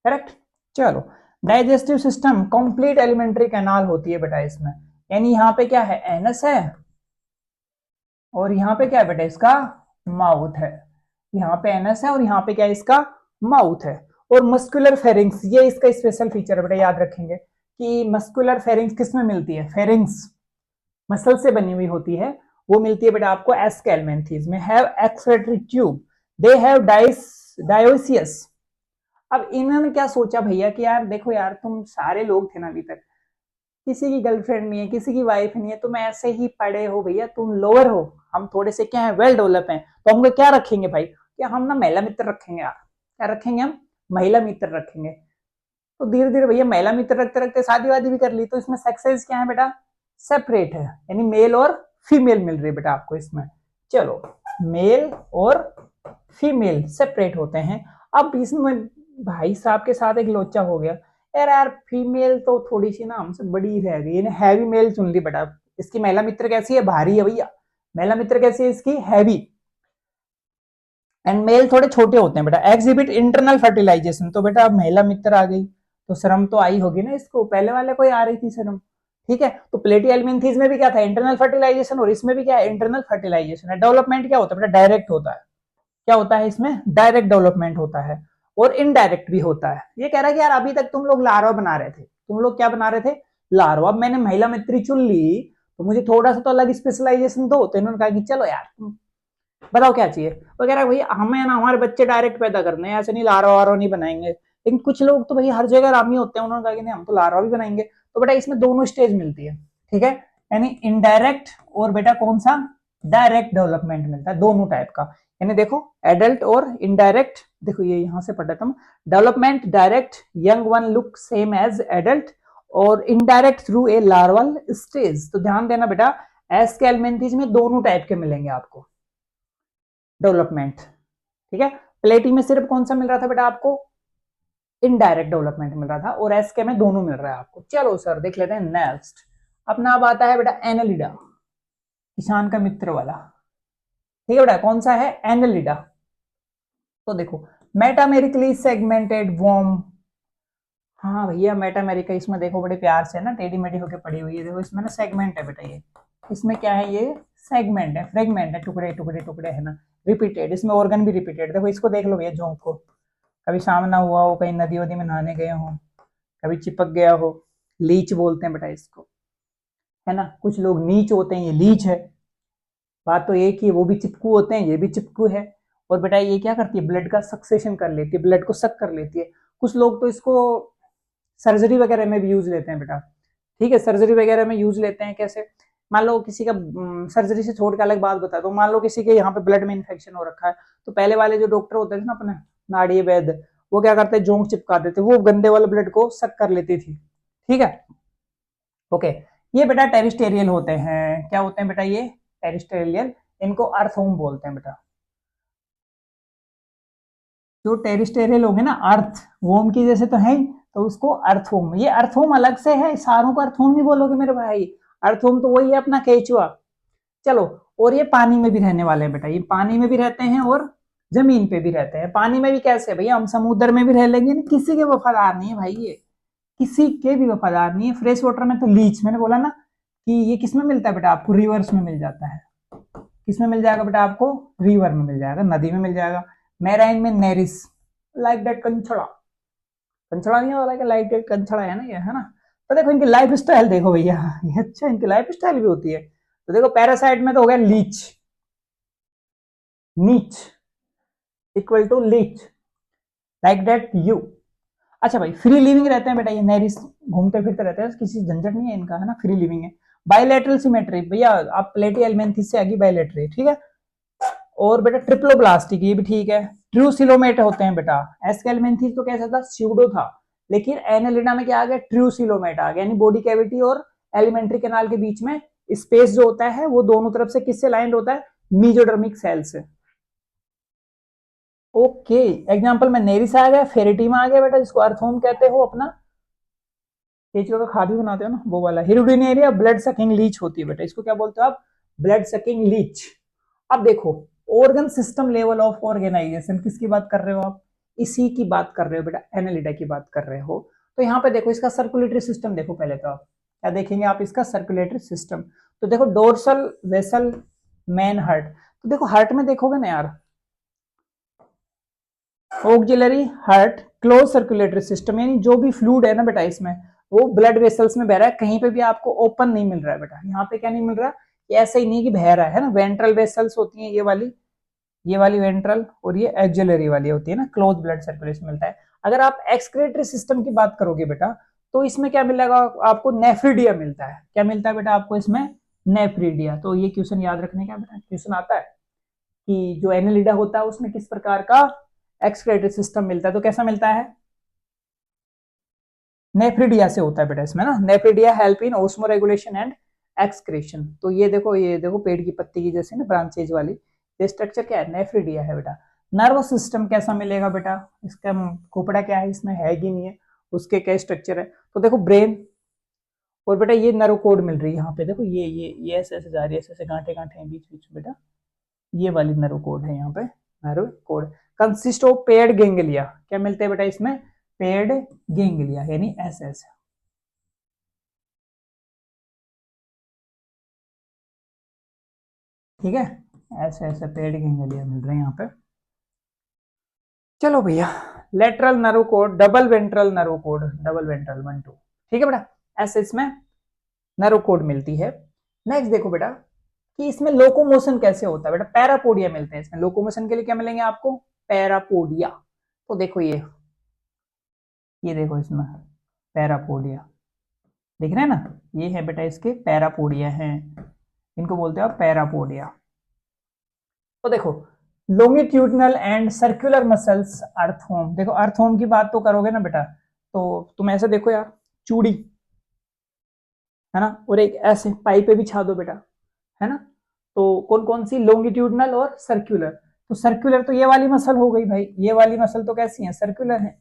करेक्ट। चलो, digestive system complete alimentary canal होती है बेटा इसमें। यानी यहाँ पे क्या है, एनस है, और यहाँ पे क्या है बेटा, इसका माउथ है। यहाँ पे एनस है और यहाँ पे क्या है, इसका माउथ है। और मस्कुलर फेरिंग्स, ये इसका स्पेशल फीचर है बेटा, याद रखेंगे कि मस्कुलर फेरिंग्स किस में मिलती है, फेरिंग्स मसल से बनी हुई होती है, वो मिलती है बेटा आपको एस्केलमेंथीज में। Have excretory tube, they have dioecious. अब इन्होंने क्या सोचा भैया कि यार देखो यार, तुम सारे लोग थे ना अभी तक, किसी की गर्लफ्रेंड नहीं है, किसी की वाइफ नहीं है, तुम ऐसे ही पड़े हो भैया, तुम लोअर हो, हम थोड़े से क्या है, वेल डेवलप हैं, तो हमको क्या रखेंगे भाई, क्या हम ना महिला मित्र रखेंगे यार। क्या रखेंगे हम, महिला मित्र रखेंगे। तो धीरे धीरे भैया महिला मित्र रखते रखते शादी वादी भी कर ली, तो इसमें सक्सेस क्या है बेटा, सेपरेट है, यानी मेल और फीमेल मिल रही है बेटा आपको इसमें। चलो, मेल और फीमेल सेपरेट होते हैं। अब इसमें भाई साहब के साथ एक लोचा हो गया, यार यार फीमेल तो थोड़ी सी ना हमसे बड़ी रह गई, यानी हैवी मेल चुन ली बेटा। इसकी महिला मित्र कैसी है, भारी है भैया। महिला मित्र कैसी है इसकी, हैवी। एंड मेल थोड़े छोटे होते हैं बेटा। एग्जिबिट इंटरनल फर्टिलाइजेशन, तो बेटा अब महिला मित्र आ गई तो शर्म तो आई होगी ना इसको, पहले वाले को ही आ रही थी शर्म। ठीक है, तो प्लेटियलमिन्थीज में भी क्या था, इंटरनल फर्टिलाइजेशन, और इसमें भी क्या है, इंटरनल फर्टिलाइजेशन है। डेवलपमेंट क्या होता है बेटा, डायरेक्ट होता है। क्या होता है इसमें, डायरेक्ट डेवलपमेंट होता है, और इनडायरेक्ट भी होता है। ये कह रहा है कि यार अभी तक तुम लोग लार्वा बना रहे थे, तुम लोग क्या बना रहे थे, लार्वा। अब मैंने महिला मित्री चुन ली तो मुझे थोड़ा सा तो अलग स्पेशलाइजेशन दो। तो इन्होंने कहा कि चलो यार बताओ क्या चाहिए। वो कह रहा है भैया हमें ना हमारे बच्चे डायरेक्ट पैदा करने हैं, ऐसे नहीं लार्वा वार्वा नहीं बनाएंगे। लेकिन कुछ लोग तो भैया हर जगह रामी होते हैं, उन्होंने कहा कि नहीं हम तो लार्वा भी बनाएंगे। तो बेटा इसमें दोनों स्टेज मिलती है। ठीक है, यानी इनडायरेक्ट और बेटा कौन सा, डायरेक्ट डेवलपमेंट मिलता है, दोनों टाइप का। यानी देखो एडल्ट और इनडायरेक्ट, देखो ये यहां से पढ़ा था development direct, young one look same as adult, और indirect through a larval stage. तो ध्यान देना बेटा, एस्केलमेंथीज में दोनों टाइप के मिलेंगे आपको डेवलपमेंट। ठीक है, प्लेटी में सिर्फ कौन सा मिल रहा था बेटा आपको, इनडायरेक्ट डेवलपमेंट मिल रहा था, और एसके में दोनों मिल रहा है आपको। चलो सर देख लेते हैं नेक्स्ट। अपना अब आता है बेटा एनालिडा, किसान का मित्र वाला। ठीक है बेटा, कौन सा है, एनालिडा। तो देखो मेटामेरिकली सेगमेंटेड वॉर्म, हाँ भैया मेटामेरिका, इसमें देखो बड़े प्यार से ना टेढ़ी मेढ़ी होकर पड़ी हुई है। देखो इसमें ना सेगमेंट है बेटा, ये इसमें क्या है, ये सेगमेंट है, फ्रेगमेंट है, टुकड़े टुकड़े टुकड़े है ना, रिपीटेड। इसमें ऑर्गन भी रिपीटेड। देखो इसको देख लो भैया, जोंक को कभी सामना हुआ हो, कहीं नदी वदी में नहाने गए हो, कभी चिपक गया हो, लीच बोलते हैं बेटा इसको, है ना। कुछ लोग नीच होते हैं, ये लीच है। बात तो एक ही है, वो भी चिपकू होते हैं, ये भी चिपकू है। और बेटा ये क्या करती है, ब्लड का सक्सेशन कर लेती है, ब्लड को सक कर लेती है। कुछ लोग तो इसको सर्जरी वगैरह में भी यूज लेते हैं बेटा। ठीक है, सर्जरी वगैरह में यूज लेते हैं कैसे, मान लो किसी का सर्जरी से छोड़ के अलग बात बता दो, मान लो किसी के यहाँ पे ब्लड में इन्फेक्शन हो रखा है, तो पहले वाले जो डॉक्टर होते थे ना अपने नाड़ी वैद्य, वो क्या करते हैं, जोंक चिपका देते, वो गंदे वाले ब्लड को सक कर लेती थी। ठीक है, ओके। ये बेटा टेरिस्टेरियल होते हैं, क्या होते हैं बेटा ये टेरिस्टेरियल, इनको अर्थवॉर्म बोलते हैं बेटा। जो टेरिस्टेरियल होंगे ना, अर्थ वोम की जैसे तो है ही, तो उसको अर्थवोम, ये अर्थवोम अलग से है, सारों को अर्थवोम नहीं बोलोगे मेरे भाई। अर्थवोम तो वही है अपना केचुआ। चलो, और ये पानी में भी रहने वाले हैं बेटा, ये पानी में भी रहते हैं और जमीन पे भी रहते हैं। पानी में भी कैसे भैया, हम समुद्र में भी रह लेंगे, किसी के वफादार नहीं है भाई ये, किसी के भी वफादार नहीं है। फ्रेश वाटर में तो लीच, मैंने बोला ना कि ये किसमें मिलता है बेटा, आपको रिवर्स में मिल जाता है। किसमें मिल जाएगा बेटा, आपको रिवर में मिल जाएगा, नदी में मिल जाएगा। मैराइन में नेरिस, लाइक दैट कंचड़ा, कंचड़ा नहीं वाला कि लाइक दैट कंचड़ा है ना ये, है ना। तो देखो इनकी लाइफ स्टाइल देखो भैया, ये अच्छा इनकी लाइफ स्टाइल भी होती है। तो देखो पैरासाइट में तो हो गया लीच, नीच equal to leech, like that you. अच्छा भाई, फ्री लिविंग रहते हैं बेटा ये नेरिस, घूमते फिरते रहते हैं, किसी झंझट नहीं है इनका, है ना, फ्री लिविंग है। बायलैटरल सिमेट्री भैया, आप प्लेटी एलमेंथिस से आगे बायलैटरी, ठीक है। और बेटा ट्रिप्लोब्लास्टिक, ये भी ठीक है। ट्रूसिलोमेट होते हैं बेटा, एस्केलमेंथिस तो कैसा था, स्यूडो था, लेकिन एनालिडा में क्या आ गया, ट्रूसिलोमेट आ गया, यानी बॉडी कैविटी और एलिमेंट्री कैनाल के बीच में स्पेस जो होता है वो दोनों तरफ से किससे लाइंड होता है, मीजोडर्मिक सेल से। ओके, एग्जांपल में नेरिस आ गया, फेरेटीमा आ गया बेटा, जिसको अर्थोम कहते हो अपना, केचुआ का खाद भी बनाते हो ना वो वाला। हिरुडिनेरिया ब्लड सकिंग लीच होती है बेटा, इसको क्या बोलते हो आप, ब्लड सकिंग लीच। अब देखो, organ system level of organisation किसकी बात कर रहे हो आप, इसी की बात कर रहे हो बेटा, एनालिडा की बात कर रहे हो। तो यहाँ पे देखो इसका सर्कुलेटरी सिस्टम देखो, पहले तो आप क्या देखेंगे, आप इसका सर्कुलेटरी सिस्टम। तो देखो डोर्सल वेसल मैन हार्ट, तो देखो हार्ट में देखोगे ना यार, auxiliary heart close circulatory system, यानी जो भी फ्लूइड है ना बेटा इसमें, वो ब्लड वेसल्स में बह रहा है, कहीं पे भी आपको ओपन नहीं मिल रहा है बेटा। यहाँ पे क्या नहीं मिल रहा, ये ऐसा ही नहीं कि बह रहा है ना, वेंट्रल वेसल्स होती हैं ये वाली वेंट्रल, और ये एक्सिलरी वाली होती है ना, क्लोज ब्लड सर्कुलेशन मिलता है। अगर आप एक्सक्रेटरी सिस्टम की बात करोगे बेटा, तो इसमें क्या मिलेगा आपको, नेफ्रिडिया मिलता है। क्या मिलता है बेटा आपको इसमें, नेफ्रिडिया। तो ये क्वेश्चन याद रखने का बेटा, क्वेश्चन आता है कि जो एनालिडा होता है उसमें किस प्रकार का एक्सक्रेटरी सिस्टम मिलता है, तो कैसा मिलता है, नेफ्रिडिया से होता है बेटा इसमें ना, nephridia help in osmo regulation and excretion. तो ये देखो पेड़ की पत्ती की जैसे ना ब्रांचेज वाली, ये स्ट्रक्चर क्या है, नेफ्रिडिया है बेटा। नर्वस सिस्टम कैसा मिलेगा बेटा, इसका खोपड़ा क्या है, इसमें है कि नहीं है, उसके क्या स्ट्रक्चर है। तो देखो ब्रेन, और बेटा ये नर्व कोड मिल रही है यहाँ पे, देखो ये ऐसे ऐसे जा रही है, ऐसे ऐसे गांठे गांठे हैं बीच बीच में बेटा, ये वाली नर्व कोड है यहाँ पे, nerve code consist of paid ganglia, क्या मिलते हैं बेटा इसमें, पेड गेंगलिया, यानी ऐसे ऐसे, ठीक है, ऐसे ऐसे पेड गेंगलिया मिल रहे हैं यहाँ पे। चलो भैया, lateral nerve code, double ventral nerve code, double ventral 1 2, ठीक है बेटा, ऐसे इसमें नर्व कोड मिलती है। नेक्स्ट देखो बेटा कि इसमें लोकोमोशन कैसे होता है बेटा, पैरापोडिया मिलते हैं इसमें, लोकोमोशन के लिए क्या मिलेंगे आपको, पैरापोडिया। तो देखो ये देखो इसमें पैरापोडिया, दिख रहे हैं ना, ये है बेटा इसके पैरापोडिया हैं, इनको बोलते हैं पैरापोडिया। तो देखो लोंगिट्यूडनल एंड सर्कुलर मसल्स अर्थोम, देखो अर्थोम की बात तो करोगे ना बेटा, तो तुम ऐसे देखो यार, चूड़ी है ना, और एक ऐसे पाई पे भी छा दो बेटा, है ना। तो कौन कौन सी, लोंगिट्यूडनल और सर्कुलर। तो सर्कुलर तो ये वाली मसल हो गई भाई, ये वाली मसल तो कैसी है, सर्कुलर है।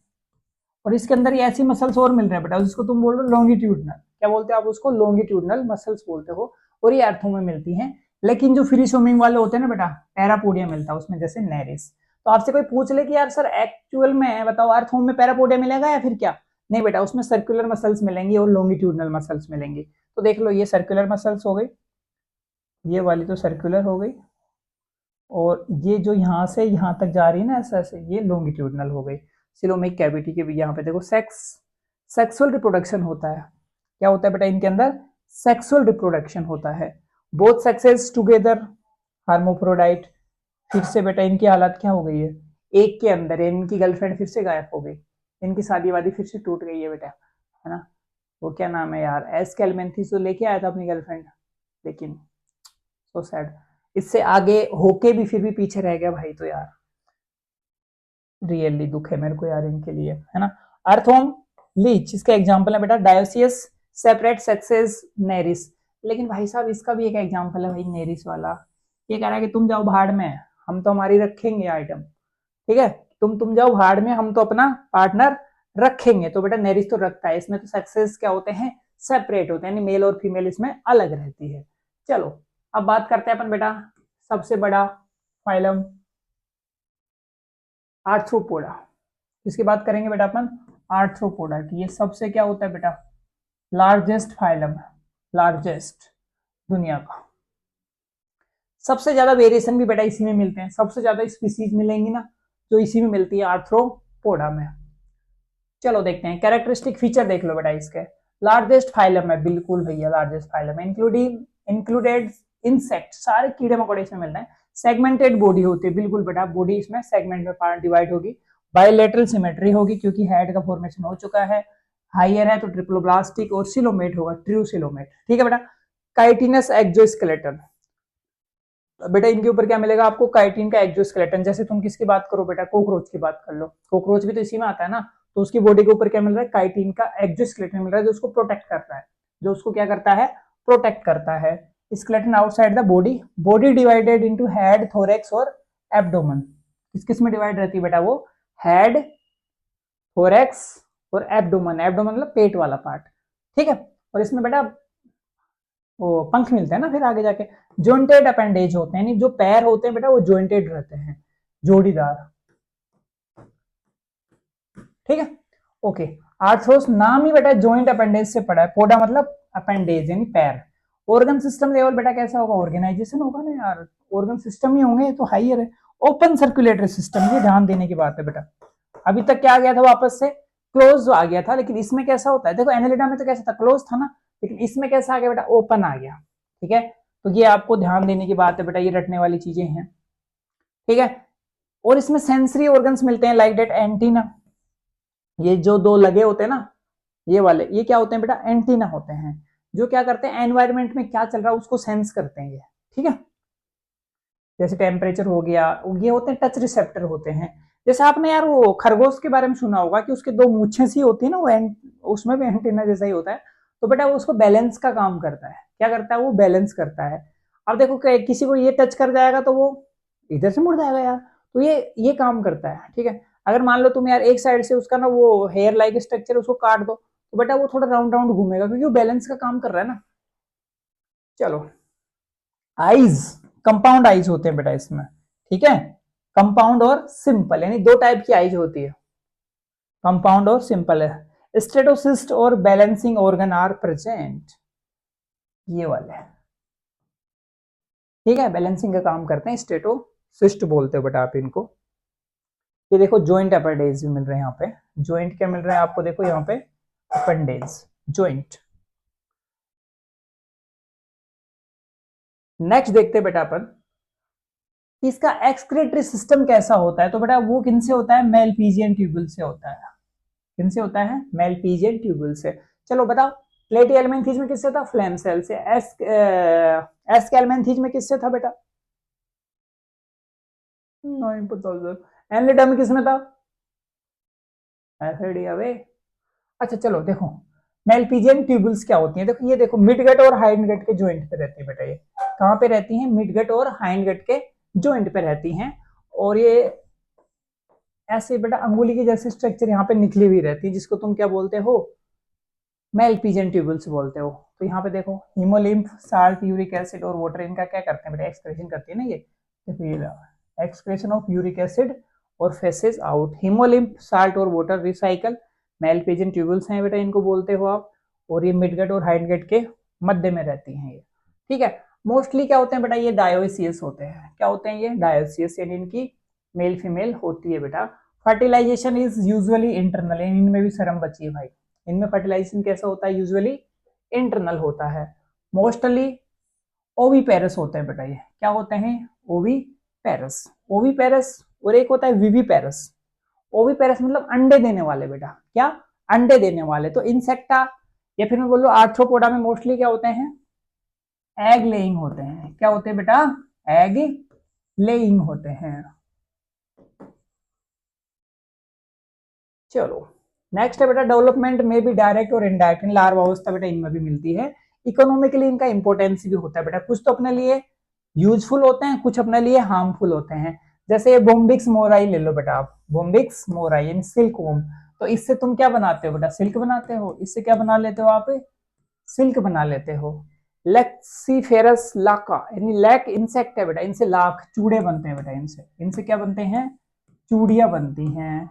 और इसके अंदर ये ऐसी मसल्स और मिल रहे हैं बेटा, जिसको तुम बोल रहे हो लॉन्गिट्यूडनल, क्या बोलते हो आप उसको, लॉन्गिट्यूडनल मसल्स बोलते हो, और ये अर्थों में मिलती हैं। लेकिन जो फ्री स्विमिंग वाले होते हैं ना बेटा, पैरापोडिया मिलता है उसमें, जैसे नेरिस। तो आपसे कोई पूछ ले कि यार सर एक्चुअल में बताओ अर्थों में पैरापोडिया मिलेगा या फिर क्या, नहीं बेटा, उसमें सर्कुलर मसल्स मिलेंगी और लॉन्गिट्यूडनल मसल्स मिलेंगी। तो देख लो, ये सर्कुलर मसल्स हो गई, ये वाली तो सर्कुलर हो गई, और ये जो यहाँ से यहाँ तक जा रही है ना ऐसे ऐसे, ये लॉन्गिट्यूडनल हो गई। सिलोमिक कैविटी के भी यहाँ पे देखो सेक्सुअल रिप्रोडक्शन होता है, क्या होता है बेटा इनके अंदर, सेक्सुअल रिप्रोडक्शन होता है, बोथ सेक्सेस टुगेदर, हार्मोफ्रोडाइट। फिर से बेटा इनकी हालत क्या हो गई है, एक के अंदर इनकी गर्लफ्रेंड फिर से गायब हो गई, इनकी शादी वादी फिर से टूट गई है बेटा, है ना। वो क्या नाम है यार, एस्केलमेंथिस तो लेके आया था अपनी गर्लफ्रेंड, लेकिन सो सैड, इससे आगे होके भी फिर भी पीछे रह गया भाई, तो यार रियली दुख है मेरे को यार इनके लिए, है ना। अर्थोम लीच इसका एग्जांपल है बेटा, डायोसियस सेपरेट सेक्सेस नेरिस। लेकिन भाई साहब इसका भी एक एग्जांपल है भाई नेरिस वाला, ये कह रहा है कि तुम जाओ भाड़ में, हम तो हमारी रखेंगे आइटम, ठीक है, तुम जाओ भाड़ में, हम तो अपना पार्टनर रखेंगे। तो बेटा नेरिस तो रखता है, इसमें तो सक्सेस क्या होते हैं, सेपरेट होते हैं, यानी मेल और फीमेल इसमें अलग रहती है। चलो अब बात करते हैं अपन बेटा सबसे बड़ा फाइलम आर्थ्रोपोडा, इसकी बात करेंगे बेटा अपन आर्थ्रोपोडा की। ये सबसे क्या होता है बेटा, लार्जेस्ट फाइलम, लार्जेस्ट दुनिया का। सबसे ज्यादा वेरिएशन भी बेटा इसी में मिलते हैं, सबसे ज्यादा स्पीसीज मिलेंगी ना जो इसी में मिलती है आर्थ्रोपोडा में। चलो देखते हैं कैरेक्टरिस्टिक फीचर देख लो बेटा इसके। लार्जेस्ट फाइलम है, बिल्कुल भैया लार्जेस्ट फाइलम है, इंक्लूडिंग इंक्लूडेड इंसेक्ट, सारे कीड़े मकोड़े इसमें मिल रहे हैं। सेगमेंटेड बॉडी होती है, बिल्कुल बेटा बॉडी इसमें सेगमेंट में पार्ट डिवाइड होगी, बायोलेटरल सिमेट्री होगी क्योंकि हेड का फॉर्मेशन हो चुका है, हाइयर है तो ट्रिप्लोब्लास्टिक और सिलोमेट होगा, ट्रू सिलोमेट, ठीक है बेटा। काइटिनस एक्सोस्केलेटन, बेटा इनके ऊपर क्या मिलेगा आपको, काइटिन का एक्सोस्केलेटन। जैसे तुम किसकी बात करो बेटा, कोकरोच की बात कर लो, कोकरोच भी तो इसी में आता है ना, तो उसकी बॉडी के ऊपर क्या मिल रहा है, काइटिन का एक्सोस्केलेटन मिल रहा है जो उसको प्रोटेक्ट करता है, जो उसको क्या करता है, प्रोटेक्ट करता है। Skeleton outside the body, body divided into head, thorax और एब्डोमेन। किस किस में डिवाइड रहती है बेटा वो, हेड, थोरैक्स और एब्डोमेन, एब्डोमेन मतलब पेट वाला पार्ट, ठीक है। और इसमें बेटा वो पंख मिलते हैं ना फिर आगे जाके। जॉइंटेड अपेंडेज होते हैं, यानी जो पैर होते हैं बेटा वो जॉइंटेड रहते हैं, जोड़ीदार, ठीक है। ओके, आर्थ्रोस नाम ही बेटा जॉइंट अपेंडेज से पड़ा है, पोडा मतलब अपेंडेज यानी पैर। ऑर्गन सिस्टम लेवल बेटा कैसा होगा, ऑर्गेनाइजेशन होगा ना यार, ऑर्गन सिस्टम ही होंगे तो हाइयर है। ओपन सर्कुलेटरी सिस्टम, ये ध्यान देने की बात है बेटा। अभी तक क्या आ गया था वापस से, क्लोज आ गया था, लेकिन इसमें कैसा होता है, देखो एनालिडा में तो कैसा था, क्लोज था ना, लेकिन इसमें कैसा आ गया बेटा, ओपन आ गया, ठीक है। तो ये आपको ध्यान देने की बात है बेटा, ये रटने वाली चीजें हैं, ठीक है। और इसमें सेंसरी ऑर्गन्स मिलते हैं लाइक डेट एंटीना, ये जो दो लगे होते हैं ना, ये वाले, ये क्या होते हैं बेटा, एंटीना होते हैं, जो क्या करते हैं एनवायरमेंट में क्या चल रहा है उसको सेंस करते हैं ये, ठीक है। जैसे टेम्परेचर हो गया, ये होते हैं टच रिसेप्टर होते हैं। जैसे आपने यार वो खरगोश के बारे में सुना होगा कि उसके दो मूछें सी होती है ना, वो उसमें भी एंटीना जैसा ही होता है। तो बेटा वो उसको बैलेंस का काम करता है, क्या करता है वो, बैलेंस करता है। अब देखो किसी को ये टच कर जाएगा तो वो इधर से मुड़ जाएगा यार, तो ये काम करता है, ठीक है। अगर मान लो तुम यार एक साइड से उसका ना वो हेयर लाइक स्ट्रक्चर उसको काट दो, तो बेटा वो थोड़ा राउंड राउंड घूमेगा क्योंकि वो बैलेंस का काम कर रहा है ना। चलो, आईज, कंपाउंड आईज होते हैं बेटा इसमें, ठीक है। कंपाउंड और सिंपल, यानी दो टाइप की आईज होती है, कंपाउंड और सिंपल है। स्टेटोसिस्ट और बैलेंसिंग ऑर्गन आर प्रेजेंट, ये वाले, ठीक है, बैलेंसिंग का काम करते हैं, स्टेटोसिस्ट बोलते हो बेटा आप इनको। ये देखो जॉइंट अपेंडेज भी मिल रहे हैं यहाँ पे, जॉइंट क्या मिल रहा है आपको, देखो यहाँ पे अपेंडेज, जॉइंट। नेक्स्ट देखते हैं बेटा अपन इसका एक्सक्रीटरी सिस्टम कैसा होता है। तो बेटा वो किनसे होता है, मेलपीजियन ट्यूबुल से होता है, किनसे होता है, मेलपीजियन ट्यूबुल से। चलो बताओ, प्लेटी एलमेंथीज में किससे था, फ्लेम सेल से। एस्केलमेंथीज में किससे था बेटा, नहीं पता सर। एनलिडा में किसमें था, एसिडिया वे। अच्छा चलो देखो, मेलपीजियन ट्यूबुल्स क्या होती हैं, देखो ये देखो मिडगट और हाइंड गट के जॉइंट पे रहती है बेटा, ये कहाँ पे रहती हैं, मिडगट और हाइंड गट के जॉइंट पे रहती हैं। और ये ऐसे बेटा अंगुली की जैसे स्ट्रक्चर यहाँ पे निकली हुई रहती है, जिसको तुम क्या बोलते हो, मेलपीजियन ट्यूबुल्स बोलते हो। तो यहाँ पे देखो हीमोलिम्फ, साल्ट, यूरिक एसिड और वाटर, इनका क्या करते हैं बेटा, एक्सक्रेशन करती है ना ये। देखो ये एक्सक्रेशन ऑफ यूरिक एसिड और फेसेस आउट, हीमोलिम्फ, साल्ट और वाटर रिसाइकल, मेलपीजियन ट्यूबुल्स हैं बेटा, इनको बोलते हो आप। और ये मिडगट और हाइंडगट के मध्य में रहती हैं ये, ठीक है। मोस्टली क्या होते हैं बेटा, ये डायोसियस होते हैं, क्या होते हैं ये, डायोसियस, यानी इनकी मेल फीमेल होती है बेटा। फर्टिलाइजेशन इज यूजुअली इंटरनल, इनमें भी शर्म बची है भाई, इनमें फर्टिलाइजेशन कैसा होता है, यूजुअली इंटरनल होता है। मोस्टली ओवीपेरस होते हैं बेटा, ये क्या होते हैं, ओवी पेरस, ओवी पेरस, और एक होता है विवी पेरस। ओवी पेरस मतलब अंडे देने वाले बेटा, क्या, अंडे देने वाले। तो इंसेक्टा या फिर मैं बोलूं आर्थ्रोपोडा में मोस्टली क्या होते हैं, एग लेइंग होते हैं। क्या होते हैं बेटा, एग लेइंग होते हैं। चलो नेक्स्ट है बेटा, डेवलपमेंट में भी डायरेक्ट और इनडायरेक्ट, लार्वा अवस्था बेटा इनमें भी मिलती है। इकोनॉमिकली इनका इंपोर्टेंस भी होता है बेटा, कुछ तो अपने लिए यूजफुल होते हैं, कुछ अपने लिए हार्मफुल होते हैं। जैसे बोम्बिक्स मोराई ले लो बेटा आप, बोम्बिक्स मोराई यानी सिल्क वोम। तो इससे तुम क्या बनाते हो बेटा, सिल्क बनाते हो। इससे क्या बना लेते हो आप, सिल्क बना लेते हो। लेक्सीफेरस लाका यानी लैक इंसेक्ट है बेटा, इनसे लाख चूड़े बनते हैं बेटा, इनसे इनसे क्या बनते हैं, चूड़ियां बनती हैं।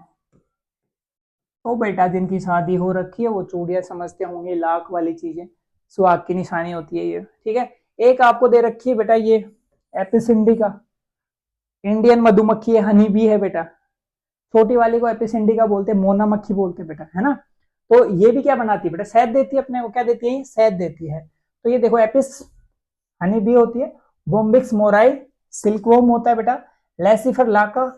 तो बेटा जिनकी शादी हो रखी है वो चूड़ियां समझते होंगे, लाख वाली चीजें सुहाग की निशानी होती है ये, ठीक है। एक आपको दे रखी है बेटा ये एपिस इंडिका, इंडियन मधुमक्खी है, हनी बी है बेटा। छोटी वाली को एपिस इंडिका बोलते हैं, मोना मक्खी बोलते हैं बेटा, है ना। तो ये भी क्या बनाती है बेटा, शहद देती है अपने को, क्या देती है, शहद देती है। तो ये देखो एपिस हनी बी होती है, बोम्बिक्स मोराई सिल्कवॉर्म होता है बेटा, लेसिफर लाका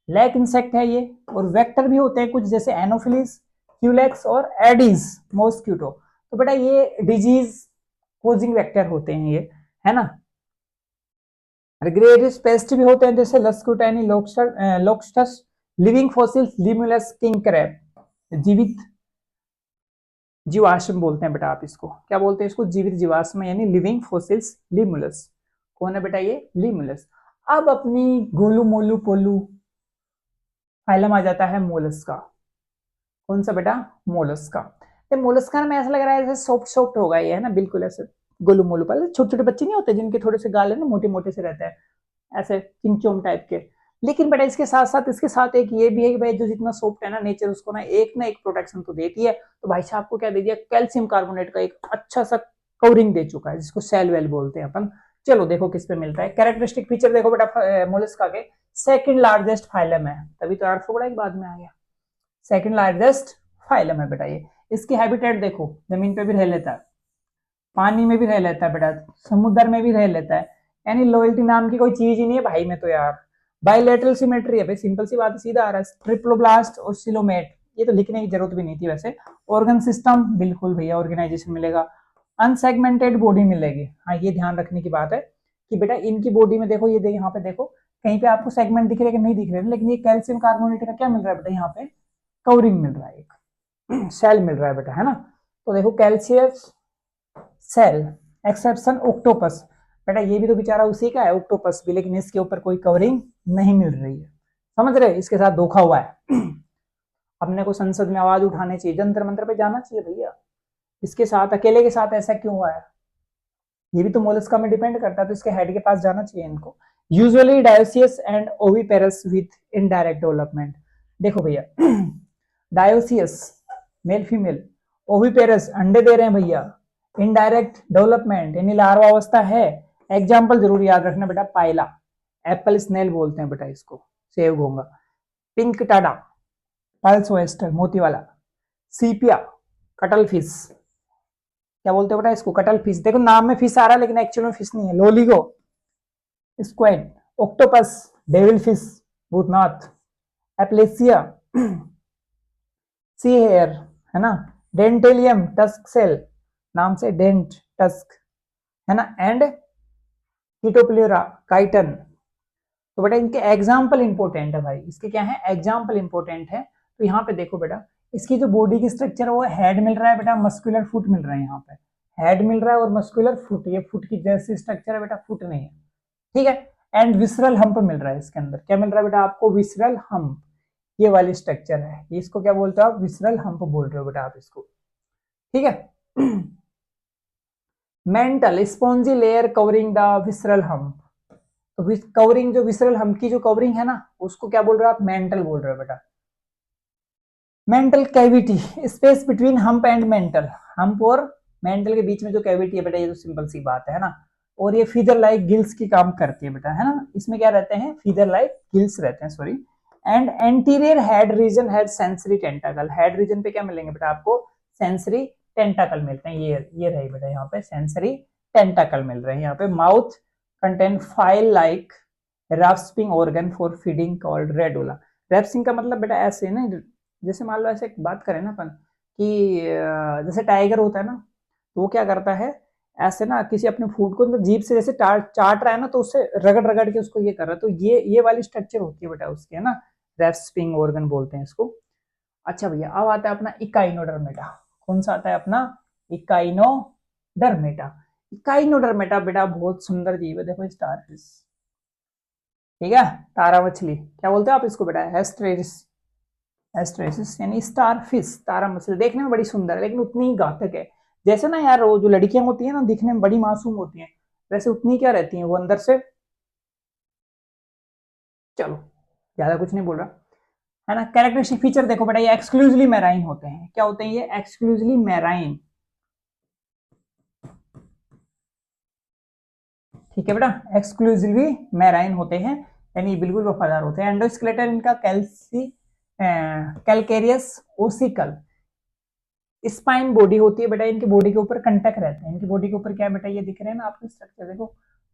लैक इंसेक्ट है ये, और वेक्टर भी होते हैं कुछ जैसे एनोफिलिस, क्यूलेक्स और एडीज मॉस्क्यूटो। तो बेटा ये डिजीज कोजिंग वेक्टर होते हैं ये, है ना। ग्रेडिस पेस्ट भी होते हैं जैसे लस्कुटैनी लोक्स्टस, living fossils Limulus king crab, जीवित जीवाश्म बोलते हैं बेटा आप इसको, क्या बोलते हैं इसको, जीवित जीवाश्म यानी लिविंग फोसिल्स लिमुलस। कौन है बेटा ये, लिमुलस। अब अपनी गोलू मोलू पोलू फाइलम आ जाता है मोलस्का। कौन सा बेटा, मोलस्का। मोलस्का में ऐसा लग रहा है जैसे सॉफ्ट सॉफ्ट होगा ये, है ना, बिल्कुल ऐसे गोलू मोलू पर छोटे छोटे बच्चे नहीं होते जिनके थोड़े से गाल है ना मोटे मोटे से रहते हैं, ऐसे चिंचोम टाइप के। लेकिन बेटा इसके साथ एक ये भी है कि भाई जो जितना सॉफ्ट है ना नेचर उसको ना एक प्रोटेक्शन तो देती है। तो भाई साहब को क्या दे दिया, कैल्शियम कार्बोनेट का एक अच्छा सा कवरिंग दे चुका है जिसको सेल वेल बोलते हैं अपन। चलो देखो किस पे मिलता है, कैरेक्टरिस्टिक फीचर देखो बेटा मोलस्का के, सेकंड लार्जेस्ट फाइलम है, तभी तो आर्थ्रोपोडा के बाद में आ गया, सेकंड लार्जेस्ट फाइलम है बेटा ये। इसकी हैबिटेट देखो, जमीन पे भी रह लेता है, पानी में भी रह लेता है बेटा, समुद्र में भी रह लेता है, यानी लॉयल्टी नाम की कोई चीज ही नहीं है भाई में तो यार। बायलैटरल सिमेट्री है भाई, सिंपल सी बात है, सीधा आ रहा है, ट्रिप्लोब्लास्ट और सिलोमेट, ये तो लिखने की जरूरत भी नहीं थी वैसे। ऑर्गन सिस्टम बिल्कुल भैया ऑर्गेनाइजेशन मिलेगा, अनसेगमेंटेड बॉडी मिलेगी। हाँ ये ध्यान रखने की बात है कि बेटा इनकी बॉडी में देखो, ये यहाँ पे देखो कहीं पे आपको सेगमेंट दिख रहे हैं कि नहीं दिख रहे, लेकिन ये कैल्शियम कार्बोनेट का क्या मिल रहा है बेटा, यहाँ पे कवरिंग मिल रहा है, एक सेल मिल रहा है बेटा, है ना। तो देखो कैल्शियम सेल, एक्सेप्शन ऑक्टोपस, बेटा ये भी तो बेचारा उसी का है ऑक्टोपस भी, लेकिन इसके ऊपर कोई कवरिंग नहीं मिल रही है, समझ रहे, इसके साथ धोखा हुआ है। अपने को संसद में आवाज उठाने चाहिए, जंतर मंत्र पे जाना चाहिए भैया, इसके साथ अकेले के साथ ऐसा क्यों हुआ है, ये भी तो मोलस्का में डिपेंड करता है, तो इसके हेड के पास जाना चाहिए इनको। Usually dioecious and oviparous with indirect development. देखो भैया डायोसियस मेल फीमेल, ओविपेरस अंडे दे रहे हैं भैया, इनडायरेक्ट डेवलपमेंट यानी लार्वा अवस्था है। एग्जाम्पल जरूर याद रखना बेटा, पाइला, एप्पल स्नेल बोलते हैं बेटा इसको, सेव घोंगा, पिंक टाडा, पल्स वेस्टर मोती वाला, सीपिया कटल फिश, क्या बोलते हैं बेटा इसको, कटल फिश। देखो नाम में फिश आ रहा है लेकिन एक्चुअल में फिश नहीं है, Loligo, squid, octopus, devil fish, भूतनाथ, एप्लेसिया, सी हेयर, है ना, डेंटेलियम टस्क सेल, नाम से डेंट टस्क, है ना, एंड कीटोप्लेरा काइटन। तो बेटा इनके एग्जाम्पल इंपोर्टेंट है भाई, इसके क्या है एग्जाम्पल इंपोर्टेंट है। तो यहाँ पे देखो बेटा इसकी जो बॉडी की स्ट्रक्चर है वो हेड मिल रहा है बेटा, मस्कुलर फुट मिल रहा है, यहाँ पे हेड मिल रहा है और मस्कुलर फुट, ये फुट की जैसी स्ट्रक्चर है बेटा, फुट नहीं है, ठीक है। एंड विसरल हम्प मिल रहा है इसके अंदर, क्या मिल रहा है बेटा आपको, विसरल हम्प, ये वाली स्ट्रक्चर है, इसको क्या बोलते हो आप, विसरल हम्प बोल रहे हो बेटा आप इसको, ठीक है। Mental spongy layer covering the visceral hump, तो कवरिंग जो विसरल हम्प की जो कवरिंग है ना उसको क्या बोल रहे हो आप, मेंटल बोल रहे हो बेटा। Mantle cavity, space between hump and mental, hump और मेंटल के बीच में जो कैविटी है बेटा, ये तो सिंपल सी बात है ना। और ये फीदर लाइक गिल्स की काम करती है बेटा, है ना, इसमें क्या रहते हैं, फीदर लाइक गिल्स रहते हैं, sorry. And anterior head region has sensory टेंटाकल, head region पे क्या मिलेंगे बेटा आपको, सेंसरी टेंटाकल मिलते हैं, ये रही बेटा यहाँ पे सेंसरी टेंटाकल मिल रहे हैं यहाँ पे। Mouth contain file like rasping organ for feeding called radula. Rasping का मतलब बेटा ऐसे है ना, जैसे मान लो ऐसे बात करें ना अपन कि जैसे टाइगर होता है ना, तो वो क्या करता है ऐसे ना किसी अपने फूड को मतलब जीभ से जैसे चाट रहा है ना, तो उससे रगड़ रगड़ के उसको ये कर रहा है, तो ये वाली स्ट्रक्चर होती है बेटा उसकी, है ना, रेस्पिंग ऑर्गन बोलते हैं इसको। अच्छा भैया अब आता है अपना इकाइनोडर्मेटा। कौन सा आता है अपना? इकाइनोडर्मेटा। इकाइनोडर्मेटा बेटा बहुत सुंदर जीव है, देखो स्टारफिश, ठीक है, तारा मछली क्या बोलते हैं आप इसको बेटा? एस्ट्रेरिस, एस्ट्रेरिस यानी स्टारफिश, तारा मछली देखने में बड़ी सुंदर है लेकिन उतनी ही घातक है। जैसे ना यार वो जो लड़कियां होती है ना दिखने में बड़ी मासूम होती हैं, वैसे उतनी क्या रहती हैं वो अंदर से। चलो ज्यादा कुछ नहीं बोल रहा, है ना। कैरेक्टरिस्टिक फीचर देखो बेटा, ये एक्सक्लूसिवली मैराइन होते हैं। क्या होते हैं ये? एक्सक्लूसिवली मैराइन, ठीक है बेटा, एक्सक्लूसिवली मैराइन होते हैं, यानी बिल्कुल वफादार होते हैं। एंडोस्केलेटन इनका कैलकेरियस ओसिकल स्पाइन बॉडी होती है बेटा, इनकी बॉडी के ऊपर कंटक रहते हैं। इनकी बॉडी के ऊपर क्या है बेटा, ये दिख रहे हैं ना आपको स्ट्रक्चर देखो,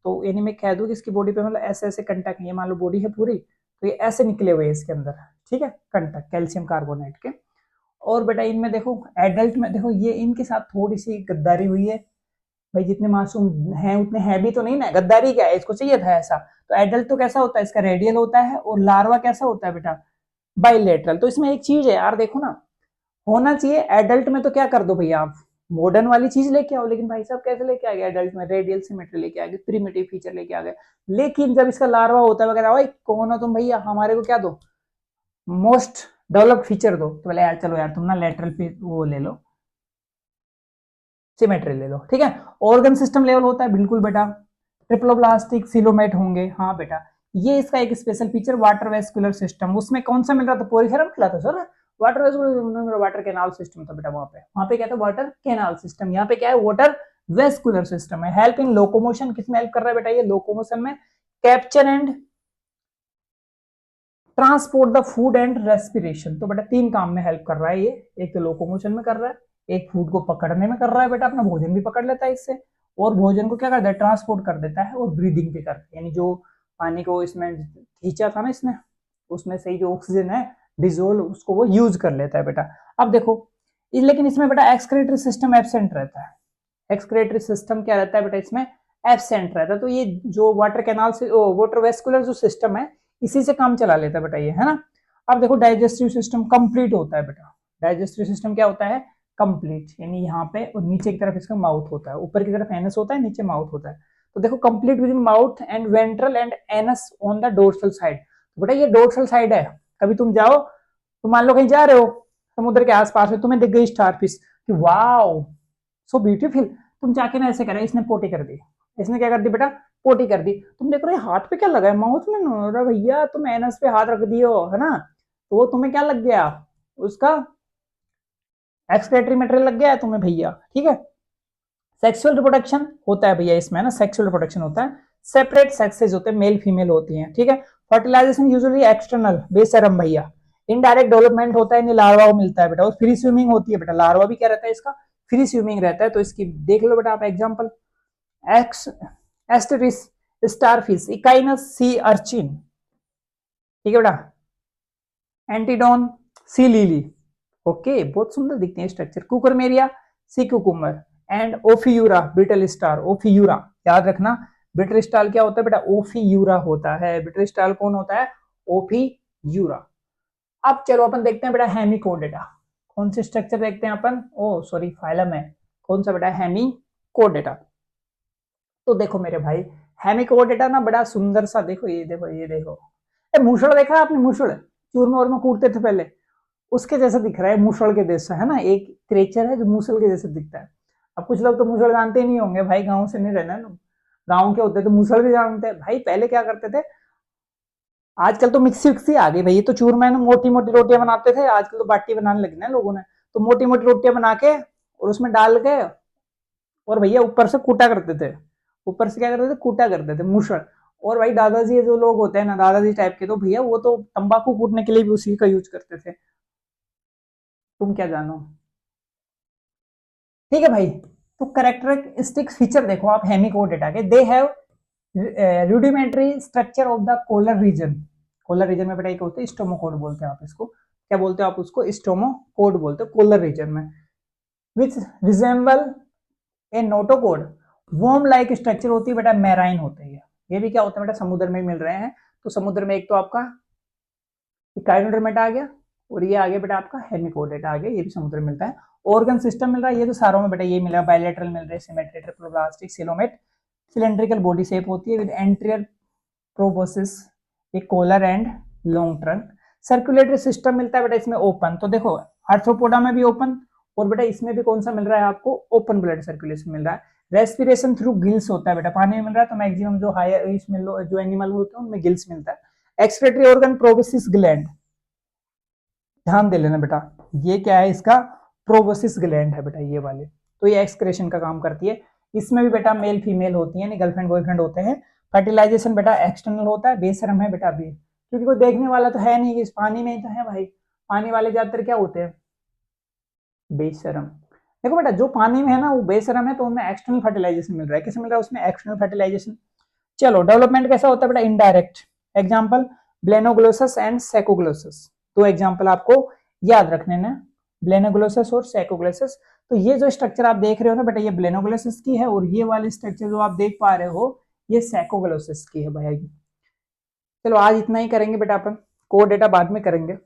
तो यानी मैं कह दूं कि इसकी बॉडी पे मतलब ऐसे ऐसे कंटक है, ये मान लो बॉडी है पूरी, तो ये ऐसे निकले हुए हैं इसके अंदर, ठीक है, कंटक कैल्शियम कार्बोनेट के। और बेटा इनमें देखो एडल्ट में देखो ये इनके साथ थोड़ी सी गद्दारी हुई है भाई, जितने मासूम हैं उतने हैं भी तो नहीं ना, गद्दारी क्या है, इसको चाहिए था ऐसा। तो एडल्ट तो कैसा होता है इसका? रेडियल होता है, और लार्वा कैसा होता है बेटा? बाइलेटरल। तो इसमें एक चीज है यार देखो ना, होना चाहिए एडल्ट में तो क्या कर दो भैया आप, मॉडर्न वाली चीज लेके आओ, लेकिन भाई साहब कैसे लेके आ गए एडल्ट में? रेडियल सिमेट्री लेके आ गए, प्रीमिटिव फीचर लेके आ गए। लेकिन जब इसका लार्वा होता है वगैरह, भाई कौन हो तुम भैया, हमारे को क्या दो, मोस्ट डेवलप्ड फीचर दो। तो बोले यार चलो यार तुम ना लेटरल पे वो ले लो, सिमेट्री ले लो, ठीक है। ऑर्गन सिस्टम लेवल होता है बिल्कुल बेटा, ट्रिप्लोब्लास्टिक सिलोमेट होंगे, हाँ बेटा। ये इसका एक special feature water vascular system, उसमें कौन सा मिल रहा था? पोरिफेरम मिला था sir, water vascular, water canal system था बेटा। वहां पे क्या था? Water canal system. यहाँ पे क्या है? वाटर वेस्कुलर सिस्टम है। हेल्प इन लोकोमोशन, किसमें हेल्प कर रहा है बेटा? ये लोकोमोशन में। Capture and transport the food and respiration, तो बेटा तीन काम में हेल्प कर रहा है ये। एक तो लोकोमोशन में कर रहा है, एक फूड को पकड़ने में कर रहा है बेटा, अपना भोजन भी पकड़ लेता है इससे, और भोजन को क्या करता है? ट्रांसपोर्ट कर देता है, और ब्रीदिंग भी करता है, यानी जो पानी को इसमें खींचा था ना इसने, उसमें से जो ऑक्सीजन है डिजोल्व, उसको वो यूज कर लेता है बेटा। अब देखो लेकिन इसमें बेटा एक्सक्रेटरी सिस्टम एब्सेंट रहता है। एक्सक्रेटरी सिस्टम क्या रहता है बेटा इसमें? एब्सेंट रहता है। तो ये जो वाटर कैनाल से वाटर वेस्कुलर जो सिस्टम है, इसी से काम चला लेता है बेटा ये, है ना। अब देखो डाइजेस्टिव सिस्टम कंप्लीट होता है बेटा। डाइजेस्टिव सिस्टम क्या होता है? कंप्लीट, यानी यहाँ पे और नीचे की तरफ इसका माउथ होता है, ऊपर की तरफ एनस होता है, नीचे माउथ होता है। तो देखो complete with in mouth and ventral and anus on the dorsal side. तो बेटा ये डोर्सल साइड है। कभी तुम जाओ, तुम मान लो कहीं जा रहे हो समुद्र के आसपास में, तुम्हें दिख गई स्टारफिश कि वाओ सो ब्यूटीफुल, तुम जाके ना ऐसे करे, इसने पोटी कर दी, इसने क्या कर दी बेटा? पोटी कर दी। तुम देख रहे हो हाथ पे क्या लगा है? माउथ में ना। अरे भैया तुम एनस पे हाथ रख दियो, है ना, तो वो तुम्हें क्या लग गया? उसका एक्सक्रेटरी मटेरियल लग गया है तुम्हें भैया, ठीक है। सेक्सुअल रिप्रोडक्शन होता है भैया इसमें ना, सेक्सुअल रिप्रोडक्शन होता है, सेपरेट सेक्सेस होते हैं, मेल फीमेल होती हैं, ठीक है। फर्टिलाइजेशन यूजुअली एक्सटर्नल बेसरम भैया। इनडायरेक्ट डेवलपमेंट होता है, लार्वा को मिलता है बेटा, और फ्री स्विमिंग होती है बेटा। लार्वा भी क्या रहता है इसका? फ्री स्विमिंग रहता है। तो इसकी देख लो बेटा आप example, ex Asterias starfish, Echinus sea urchin, ठीक है बेटा, एंटीडोन सी लीली, ओके बहुत सुंदर दिखते हैं structure. Cucumaria sea cucumber and Ophiura brittle star, Ophiura याद रखना। बिटल स्टार क्या होता है बेटा? ओफियूरा होता है। बिटल स्टार कौन होता है? ओफियूरा। अब चलो अपन देखते हैं बेटा हेमिकोडेटा। कौन से स्ट्रक्चर देखते हैं अपन? ओ सॉरी फाइलम है। कौन सा बेटा? हेमिकोडेटा। तो देखो मेरे भाई हेमिकोडेटा ना बड़ा सुंदर सा, देखो ये देखो ये देखो, मूसड़ देखा आपने? मूसड़ चूरमा उरमा कूटते थे पहले, उसके जैसा दिख रहा है, मूसड़ के जैसा, है ना। एक क्रेचर है जो मूसल के जैसे दिखता है। अब कुछ लोग तो मूसड़ जानते ही नहीं होंगे भाई, गांव से नहीं रहना लोग, गांव के होते तो मूसड़ भी जानते हैं भाई। पहले क्या करते थे, आजकल तो मिक्सी विक्सी आ गई भाई, तो चूरमा में मोटी मोटी रोटियां बनाते थे, आजकल तो बाटी बनाने लगे ना लोगों ने। तो मोटी मोटी रोटियां बना के और उसमें डाल के, और भैया ऊपर से कूटा करते थे, ऊपर से क्या करते थे? कूटा करते थे मूसड़। और भाई दादाजी जो लोग होते हैं ना, दादाजी टाइप के, तो भैया वो तो तंबाकू कूटने के लिए भी उसी का यूज करते थे। तुम क्या जानो, ठीक है भाई। तो कैरेक्टरिस्टिक फीचर देखो आप हेमिकोडेटा के, they have rudimentary structure of the collar region. Collar region में बेटा एक होते हैं स्टोमोकोड बोलते हैं, आप इसको क्या बोलते हो, आप उसको स्टोमोकोड बोलते हो कोलर रीजन में, विच रिजेंबल ए नोटोकोड। वॉर्म लाइक स्ट्रक्चर होती है बेटा, मैराइन होते हैं ये भी क्या होता है बेटा, समुद्र में मिल रहे हैं। तो समुद्र में एक तो आपका काइनोडर्मेटा आ गया और ये आ गया बेटा आपका हेमिकोडेटा आ गया, ये भी समुद्र में मिलता है। ऑर्गन सिस्टम मिल रहा है, ये तो सारों में बेटा ये मिल रहा है, बायलैटरल मिल रहे हैं, symmetry, triploblastic, coelomate, cylindrical body shape होती है विद एंटीरियर प्रोबोसिस, एक collar and long trunk. Circulatory system मिलता है बेटा इसमें ओपन, तो देखो आर्थ्रोपोडा में भी ओपन और बेटा इसमें भी कौन सा मिल रहा है आपको, ओपन ब्लड सर्कुलेशन मिल रहा है। रेस्पिरेशन थ्रू गिल्स होता है बेटा, पानी में मिल रहा है तो मैक्सिमम जो हायर इसमें जो एनिमल होते हैं उनमें गिल्स मिलता है। एक्सक्रेटरी ऑर्गन प्रोबोसिस ग्लैंड, ध्यान दे लेना बेटा, ये क्या है इसका प्रोबोसिस ग्लैंड है बेटा ये वाले, तो ये एक्सक्रेशन का काम करती है। इसमें भी बेटा मेल फीमेल होती है, गर्लफ्रेंड बॉयफ्रेंड होते हैं। फर्टिलाइजेशन बेटा एक्सटर्नल होता है, बेशरम है बेटा अभी, क्योंकि कोई देखने वाला तो है नहीं, इस पानी में ही तो है भाई, पानी वाले ज्यादातर क्या होते हैं बेशरम। देखो बेटा जो पानी में है ना वो बेशरम है, तो उनमें एक्सटर्नल फर्टिलाइजेशन मिल रहा है, किसे मिल रहा है उसमें एक्सटर्नल फर्टिलाइजेशन। चलो डेवलपमेंट कैसा होता है बेटा, इनडायरेक्ट। एग्जांपल ब्लेनोग्लोसस एंड सेकोग्लोसस, दो एग्जांपल आपको याद रखने ना, ब्लेनोग्लोसस और सेकोग्लोसस। तो ये जो स्ट्रक्चर आप देख रहे हो ना बेटा, ये ब्लेनोग्लोसस की है और ये वाली स्ट्रक्चर जो आप देख पा रहे हो ये सेकोग्लोसस की है भाई। चलो आज इतना ही करेंगे बेटा, अपन कोर डेटा बाद में करेंगे।